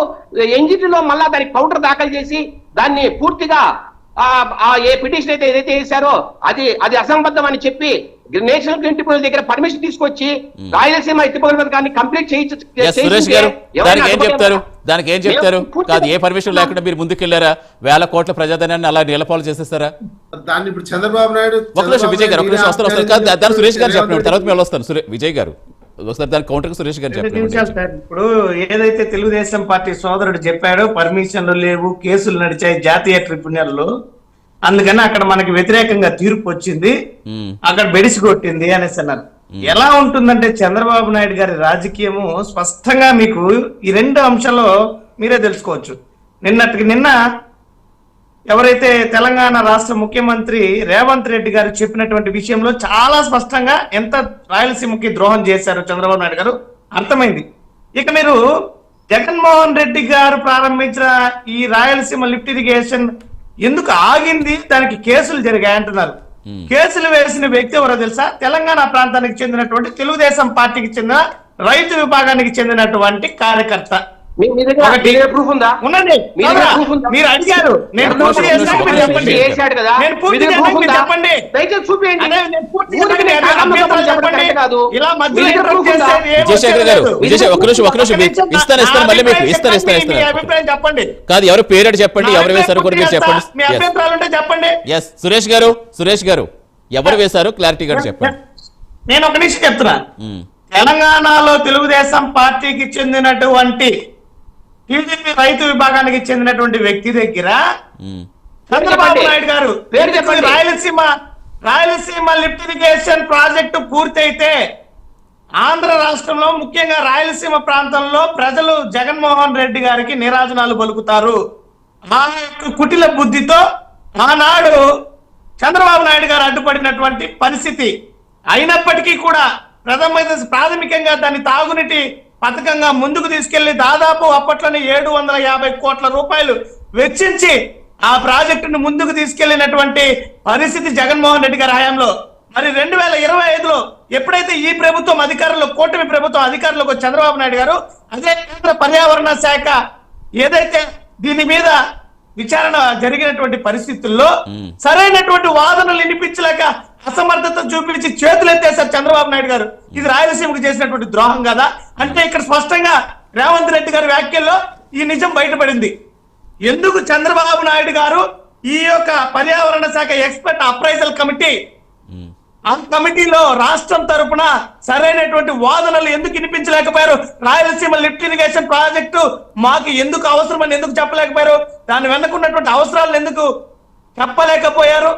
ఎన్జిటిలో మళ్ళా దానికి కౌంటర్ దాఖలు చేసి దాన్ని పూర్తిగా ఏ పిటిషన్ అయితే ఏదైతే వేశారో అది అసంబద్ధం అని చెప్పి నేషనల్ గ్రీన్ ట్రిబ్యునల్ దగ్గర పర్మిషన్ తీసుకొచ్చి రాయలసీమ ఎత్తిపోగుల పథకాన్ని కంప్లీట్
దానికి ఏం చెప్తారు? కాదు, ఏ పర్మిషన్ లేకుండా మీరు ముందుకెళ్లారా? 1000 కోట్ల ప్రజాధనాన్ని అలా నీలపాలు చేసేస్తారా?
దాన్ని ఇప్పుడు చంద్రబాబు నాయుడు
ఒక నిమిషం విజయ్ గారు, దాని సురేష్ గారు చెప్పండి, తర్వాత మేము వస్తాను. విజయ్ గారు ఒకసారి దాని కౌంటర్ సురేష్ గారు చెప్పండి.
ఇప్పుడు ఏదైతే తెలుగుదేశం పార్టీ సోదరుడు చెప్పాడో పర్మిషన్లు లేవు, కేసులు నడిచాయి జాతీయ ట్రిబ్యునల్, అందుకని అక్కడ మనకి వ్యతిరేకంగా తీర్పు వచ్చింది, అక్కడ బెడిసి కొట్టింది అనేసి అన్నారు. ఎలా ఉంటుందంటే చంద్రబాబు నాయుడు గారి రాజకీయము స్పష్టంగా మీకు ఈ 2 అంశాల్లో మీరే తెలుసుకోవచ్చు. నిన్న ఎవరైతే తెలంగాణ రాష్ట్ర ముఖ్యమంత్రి రేవంత్ రెడ్డి గారు చెప్పినటువంటి విషయంలో చాలా స్పష్టంగా ఎంత రాయలసీమకి ద్రోహం చేశారో చంద్రబాబు నాయుడు గారు అర్థమైంది. ఇక మీరు జగన్మోహన్ రెడ్డి గారు ప్రారంభించిన ఈ రాయలసీమ లిఫ్ట్ ఇరిగేషన్ ఎందుకు ఆగింది, దానికి కేసులు జరిగాయి అంటున్నారు. కేసులు వేసిన వ్యక్తి ఎవరో తెలుసా? తెలంగాణ ప్రాంతానికి చెందినటువంటి తెలుగుదేశం పార్టీకి చెందిన రైతు విభాగానికి చెందినటువంటి కార్యకర్త.
ప్రూఫ్ ఉందా?
ఉండండి, మీరు అడిగారు, నేను పూర్తి చేశాను, మీరు చెప్పండి. నేను పూర్తి చేశాను, మీరు చెప్పండి. ఇలా మధ్యలో అభిప్రాయం చెప్పండి.
కాదు, ఎవరు పేరు చెప్పండి, ఎవరు వేశారు కూడా మీరు చెప్పండి.
మీ అభిప్రాయాలు ఉంటే చెప్పండి.
సురేష్ గారు ఎవరు వేశారు క్లారిటీగా చెప్పండి.
నేను ఒక నిమిషం చెప్తున్నా. తెలంగాణలో తెలుగుదేశం పార్టీకి చెందినటువంటి టీడీపీ రైతు విభాగానికి చెందినటువంటి వ్యక్తి దగ్గర చంద్రబాబు నాయుడు గారు రాయలసీమ లిఫ్ట్ ఇరిగేషన్ ప్రాజెక్టు పూర్తయితే ఆంధ్ర రాష్ట్రంలో ముఖ్యంగా రాయలసీమ ప్రాంతంలో ప్రజలు జగన్మోహన్ రెడ్డి గారికి నీరాజనాలు పలుకుతారు. ఆ యొక్క కుటిల బుద్ధితో ఆనాడు చంద్రబాబు నాయుడు గారు అడ్డుపడినటువంటి పరిస్థితి అయినప్పటికీ కూడా ప్రాథమికంగా దాన్ని తాగునీటి పథకంగా ముందుకు తీసుకెళ్లి దాదాపు అప్పట్లోనే 750 కోట్ల రూపాయలు వెచ్చించి ఆ ప్రాజెక్టును ముందుకు తీసుకెళ్లినటువంటి పరిస్థితి జగన్మోహన్ రెడ్డి గారి హయాంలో. మరి 2025లో ఎప్పుడైతే ఈ ప్రభుత్వం అధికారంలో, కూటమి ప్రభుత్వం అధికారంలోకి వచ్చి చంద్రబాబు నాయుడు గారు అదే కేంద్ర పర్యావరణ శాఖ ఏదైతే దీని మీద విచారణ జరిగినటువంటి పరిస్థితుల్లో సరైనటువంటి వాదనలు వినిపించలేక అసమర్థత చూపించి చేతులు ఎత్తేసారు చంద్రబాబు నాయుడు గారు. ఇది రాయలసీమకు చేసినటువంటి ద్రోహం కదా. అంటే ఇక్కడ స్పష్టంగా రేవంత్ రెడ్డి గారి వ్యాఖ్యల్లో ఈ నిజం బయటపడింది. ఎందుకు చంద్రబాబు నాయుడు గారు ఈ యొక్క పర్యావరణ శాఖ ఎక్స్పర్ట్ అప్రైజల్ కమిటీ, ఆ కమిటీలో రాష్ట్రం తరపున సరైనటువంటి వాదనలు ఎందుకు వినిపించలేకపోయారు? రాయలసీమ లిఫ్ట్ ఇరిగేషన్ ప్రాజెక్టు మాకు ఎందుకు అవసరమని ఎందుకు చెప్పలేకపోయారు? దాని వెనుకున్నటువంటి అవసరాలను ఎందుకు చెప్పలేకపోయారు?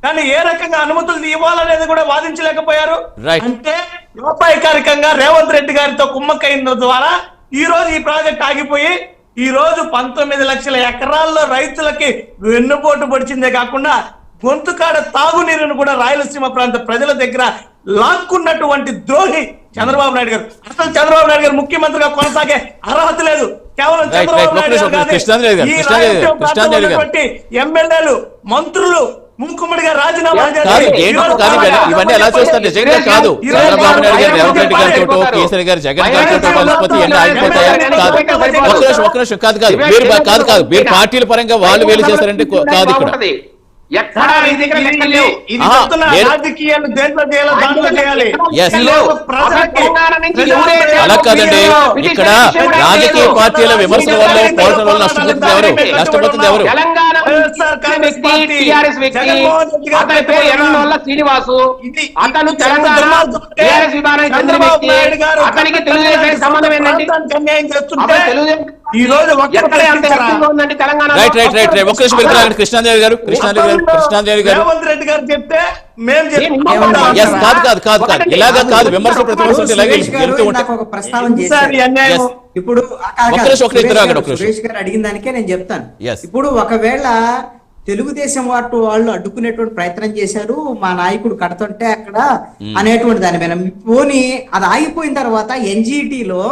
కానీ ఏ రకంగా అనుమతులు ఇవ్వాలనేది కూడా వాదించలేకపోయారు. అంటే లోపాయికారికంగా రేవంత్ రెడ్డి గారితో కుమ్మక్కైన ద్వారా ఈ రోజు ఈ ప్రాజెక్ట్ ఆగిపోయి ఈ రోజు 19 లక్షల ఎకరాల్లో రైతులకి వెన్నుపోటు పొడిచిందే కాకుండా గొంతుకాడ తాగునీరును కూడా రాయలసీమ ప్రాంత ప్రజల దగ్గర లాక్కున్నటువంటి ద్రోహి చంద్రబాబు నాయుడు గారు. అసలు చంద్రబాబు నాయుడు గారు ముఖ్యమంత్రిగా కొనసాగే అర్హత లేదు. కేవలం చంద్రబాబు నాయుడు గారు ఎమ్మెల్యేలు, మంత్రులు మూకుమ్మడిగా రాజీనామా
ఇవన్నీ ఎలా చూస్తారు? నిజంగా కాదు. చంద్రబాబు నాయుడు గారు, రేవంత్ రెడ్డి గారితో, కేసీఆర్ గారు, జగన్ గారితో కలిసిపోతే ఎన్ని ఆగిపోతాయా? కాదు. ఒక నిమిషం కాదు మీరు పార్టీల పరంగా వాళ్ళు వేలు చేస్తారంటే కాదు. ఇక్కడ అలా కాదండి. ఇక్కడ రాజకీయ పార్టీల విమర్శల వల్ల, పోరాటం వల్ల నష్టపోతుంది ఎవరు?
శ్రీనివాసు అతను తెలంగాణ అతనికి తెలుగుదేశం సంబంధం ఏంటంటే
కృష్ణాదేవి గారు
రేవంత్ రెడ్డి గారు చెప్తే
కాదు ఇలాగా కాదు. విమర్శ ప్రతిమర్శలు ఇలాగే వెళ్తూ ఉంటాయి.
ఇప్పుడు
సురేష్
గారు అడిగిన దానికే నేను చెప్తాను. ఇప్పుడు ఒకవేళ తెలుగుదేశం వాళ్ళు అడ్డుకునేటువంటి ప్రయత్నం చేశారు, మా నాయకుడు కడుతుంటే అక్కడ అనేటువంటి దాని మీద పోనీ అది ఆగిపోయిన తర్వాత ఎన్జిటిలో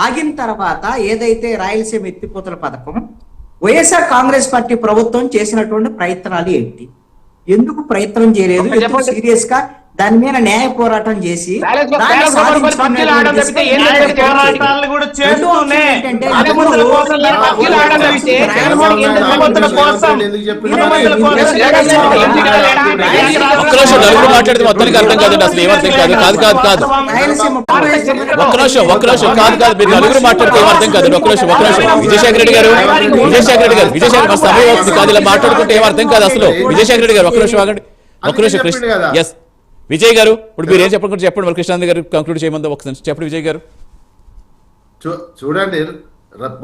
ఆగిన తర్వాత ఏదైతే రాయలసీమ ఎత్తిపోతల పథకం వైఎస్ఆర్ కాంగ్రెస్ పార్టీ ప్రభుత్వం చేసినటువంటి ప్రయత్నాలు ఏంటి? ఎందుకు ప్రయత్నం చేయలేదు? ఎందుకు సీరియస్ గా దాని మీద న్యాయ పోరాటం చేసి
మాట్లాడితే మొత్తానికి అర్థం కాదండి. అసలు ఏమర్థం కాదు. ఒక్క నిమిషం కాదు మీరు నలుగురు మాట్లాడితే ఏం అర్థం కాదు. ఒక్క నిమిషం విజయశేఖర రెడ్డి గారు సమయం అవుతుంది కాదు. ఇలా మాట్లాడుకుంటే ఏం అర్థం కాదు అసలు. విజయశేఖర రెడ్డి గారు ఒక్క నిమిషం ఆగండి. ఒక్క నిమిషం ఎస్ విజయ్ గారు, ఇప్పుడు మీరు ఏం చెప్పండి మరి కృష్ణానంద గారు కంక్లూడ్ చేయమందా? ఒకసారి చెప్పండి విజయ్ గారు.
చూడండి,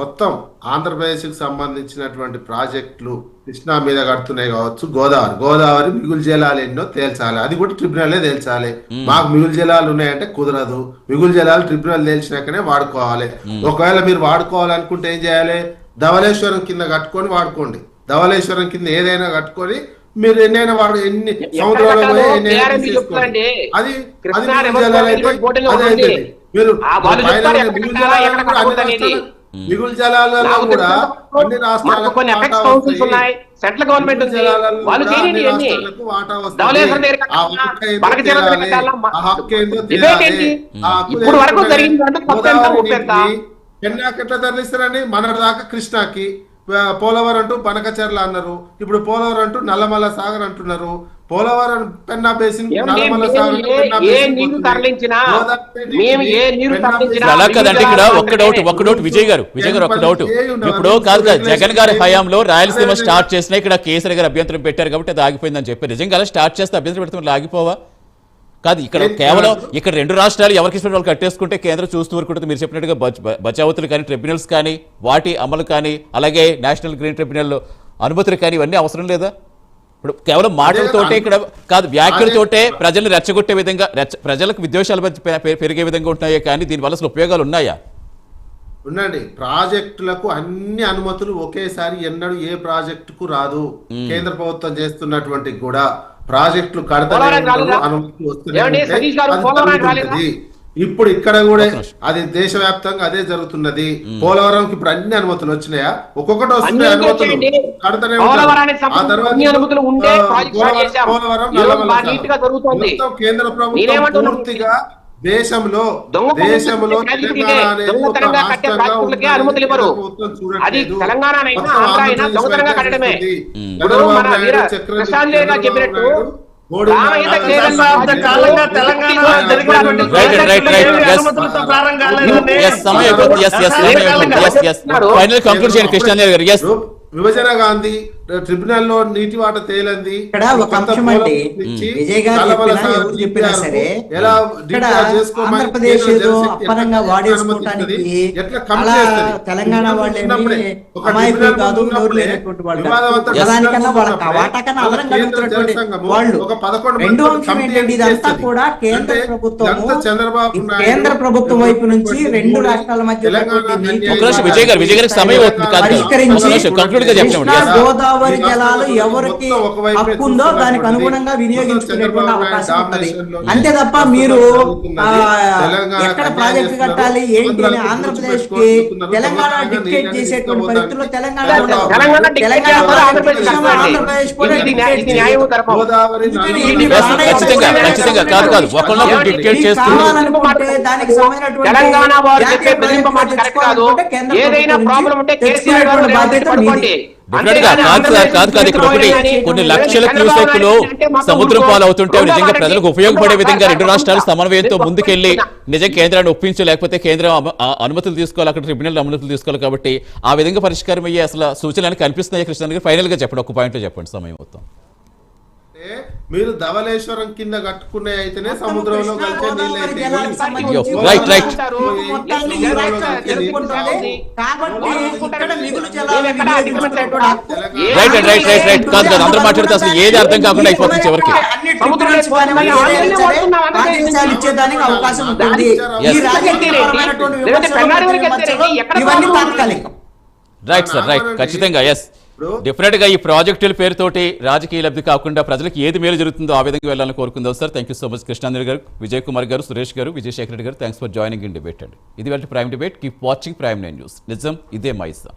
మొత్తం ఆంధ్రప్రదేశ్కి సంబంధించినటువంటి ప్రాజెక్టులు కృష్ణా మీద కడుతున్నాయి కావచ్చు, గోదావరి మిగులు జలాలు ఎన్నో తేల్చాలి. అది కూడా ట్రిబ్యునలే తేల్చాలి. మాకు మిగులు జలాలు ఉన్నాయంటే కుదరదు. మిగులు జలాలు ట్రిబ్యునల్ తేల్చినాకనే వాడుకోవాలి. ఒకవేళ మీరు వాడుకోవాలనుకుంటే ఏం చేయాలి? ధవళేశ్వరం కింద కట్టుకొని వాడుకోండి. ధవళేశ్వరం కింద ఏదైనా కట్టుకొని మీరు ఎన్నైనా వాడు ఎన్ని సముద్రాలు అది మిగులు జలాలలో కూడా అన్ని రాష్ట్రాలకు
సెంట్రల్ గవర్నమెంట్ ఇప్పుడు వరకు
పెన్నాకి ఎట్లా తరలిస్తారండి? మన దాకా కృష్ణాకి, పోలవరం అంటూ బనకచర్ల అన్నారు, ఇప్పుడు పోలవరం అంటూ నల్లమల్ల సాగర్ అంటున్నారు. పోలవరం పెన్నా బేసిన్, నల్లమల్ల సాగర్
అలా కాదంటే ఇక్కడ ఒక్క డౌట్ విజయ్ గారు ఒక్క డౌట్. ఇప్పుడు కాదు జగన్ గారి హయాంలో రాయలసీమ స్టార్ట్ చేసినా ఇక్కడ కేసీఆర్ గారు అభ్యంతరం పెట్టారు కాబట్టి అది ఆగిపోయిందని చెప్పారు. నిజంగా స్టార్ట్ చేస్తే అభ్యంతరం పెడుతున్నారు ఆగిపోవా? కాదు ఇక్కడ కేవలం ఇక్కడ రెండు రాష్ట్రాలు ఎవరికి ఇష్టం వాళ్ళు కట్టేసుకుంటే కేంద్రం చూస్తూ ఊరుకుంటుంది. మీరు చెప్పినట్టుగా బచావతులు కానీ, ట్రిబ్యునల్స్ కానీ, వాటి అమలు కానీ, అలాగే నేషనల్ గ్రీన్ ట్రిబ్యునల్ అనుమతులు కానీ ఇవన్నీ అవసరం లేదా? ఇప్పుడు కేవలం మాటలతోటే ఇక్కడ కాదు, వ్యాఖ్యలతోటే ప్రజల్ని రెచ్చగొట్టే విధంగా ప్రజలకు విద్వేషాలు పెరిగే విధంగా ఉంటాయే కానీ దీనివల్ల అసలు ఉపయోగాలు ఉన్నాయా?
ఉండండి, ప్రాజెక్టులకు అన్ని అనుమతులు ఒకేసారి ఎన్నడూ ఏ ప్రాజెక్టుకు రాదు. కేంద్ర ప్రభుత్వం చేస్తున్నటువంటి కూడా ప్రాజెక్టులు కడతనే అనుమతులు వస్తూనే ఉంటాయి. అది జరుగుతుంటది. ఇప్పుడు ఇక్కడ కూడా అది దేశవ్యాప్తంగా అదే జరుగుతున్నది. పోలవరంకి ఇప్పుడు అన్ని అనుమతులు వచ్చినాయా? ఒక్కొక్కటి వస్తున్నాయి అనుమతులు, కడతనే ఉంటారు. ఆ తర్వాత పోలవరం మొత్తం కేంద్ర ప్రభుత్వం పూర్తిగా దేశంలో తెలంగాణ అనేది ఒక రాష్ట్రంగా
అనుమతులు ఇవ్వరు. అది తెలంగాణ చెప్పినట్టు
విభజన గాంధీ ట్రిబ్యునల్ లో నీటి వాట తేలింది.
ఇక్కడ ఒక అంశం అండి, విజయ్ గారు చెప్పినా సరే ఇక్కడ ఆంధ్రప్రదేశ్ ఏదో అప్పనంగా వాడేసుకోవటానికి అలా తెలంగాణ వాళ్ళు అమాయకులు కాదు, నోరు లేనటువంటి వాళ్ళు దానికన్నా వాళ్ళ వాటా కన్నా అదనం కలుగుతున్నటువంటి వాళ్ళు. రెండో అంశం ఏంటంటే ఇదంతా కూడా కేంద్ర ప్రభుత్వం వైపు నుంచి రెండు రాష్ట్రాల మధ్య గోదావరి జలాలు ఎవరికి హక్కు ఉందో దానికి అనుగుణంగా వినియోగించుకునేటువంటి అవకాశం ఉంటుంది. అంతే తప్ప మీరు ఎక్కడ ప్రాజెక్టు కట్టాలి ఏంటి అని ఆంధ్రప్రదేశ్ కి తెలంగాణ డిక్టేట్ చేసేటువంటి పరిస్థితుల్లో తెలంగాణ ఆంధ్రప్రదేశ్ కూడా కావాలనుకుంటే దానికి
కొన్ని లక్షల క్యూసెక్లు సముద్రం పాలవుతుంటే నిజంగా ప్రజలకు ఉపయోగపడే విధంగా రెండు రాష్ట్రాలు సమన్వయంతో ముందుకెళ్లి నిజంగా కేంద్రాన్ని ఒప్పించు, లేకపోతే కేంద్రం అనుమతులు తీసుకోవాలి, అక్కడ ట్రిబ్యునల్ అనుమతులు తీసుకోవాలి. కాబట్టి ఆ విధంగా పరిష్కారం అయ్యే అసలు సూచనలు కనిపిస్తున్నాయి. కృష్ణ గారు ఫైనల్ గా చెప్పండి, ఒక పాయింట్ లో చెప్పండి సమయం మొత్తం.
మీరు ధవళేశ్వరం కింద కట్టుకునే అయితేనే సముద్రంలో కలిసే నీళ్ళు అయితే
అందరూ మాట్లాడితే అసలు ఏది అర్థం కాకుండా అయిపోతుంది చివరికి.
ఇచ్చేదానికి అవకాశం ఉంటుంది. ఇవన్నీ తాత్కాలికం.
రైట్ సార్, రైట్, ఖచ్చితంగా ఎస్. డెఫినెట్ గా ఈ ప్రాజెక్టుల పేరుతోటి రాజకీయ లబ్ధి కాకుండా ప్రజలకు ఏది మేలు జరుగుతుందో ఆ విధంగా వెళ్ళాలని కోరుకుందాం sir. Thank you so much Krishnanjali గారు, విజయ్ కుమార్ గారు, సురేష్ గారు, విజయశేఖర్ రెడ్డి గారు. Thanks for joining in debate అండి. ఇది వాళ్ళ prime debate. Keep watching prime 9 news. నిజం ఇదే మా ఇస్తాం.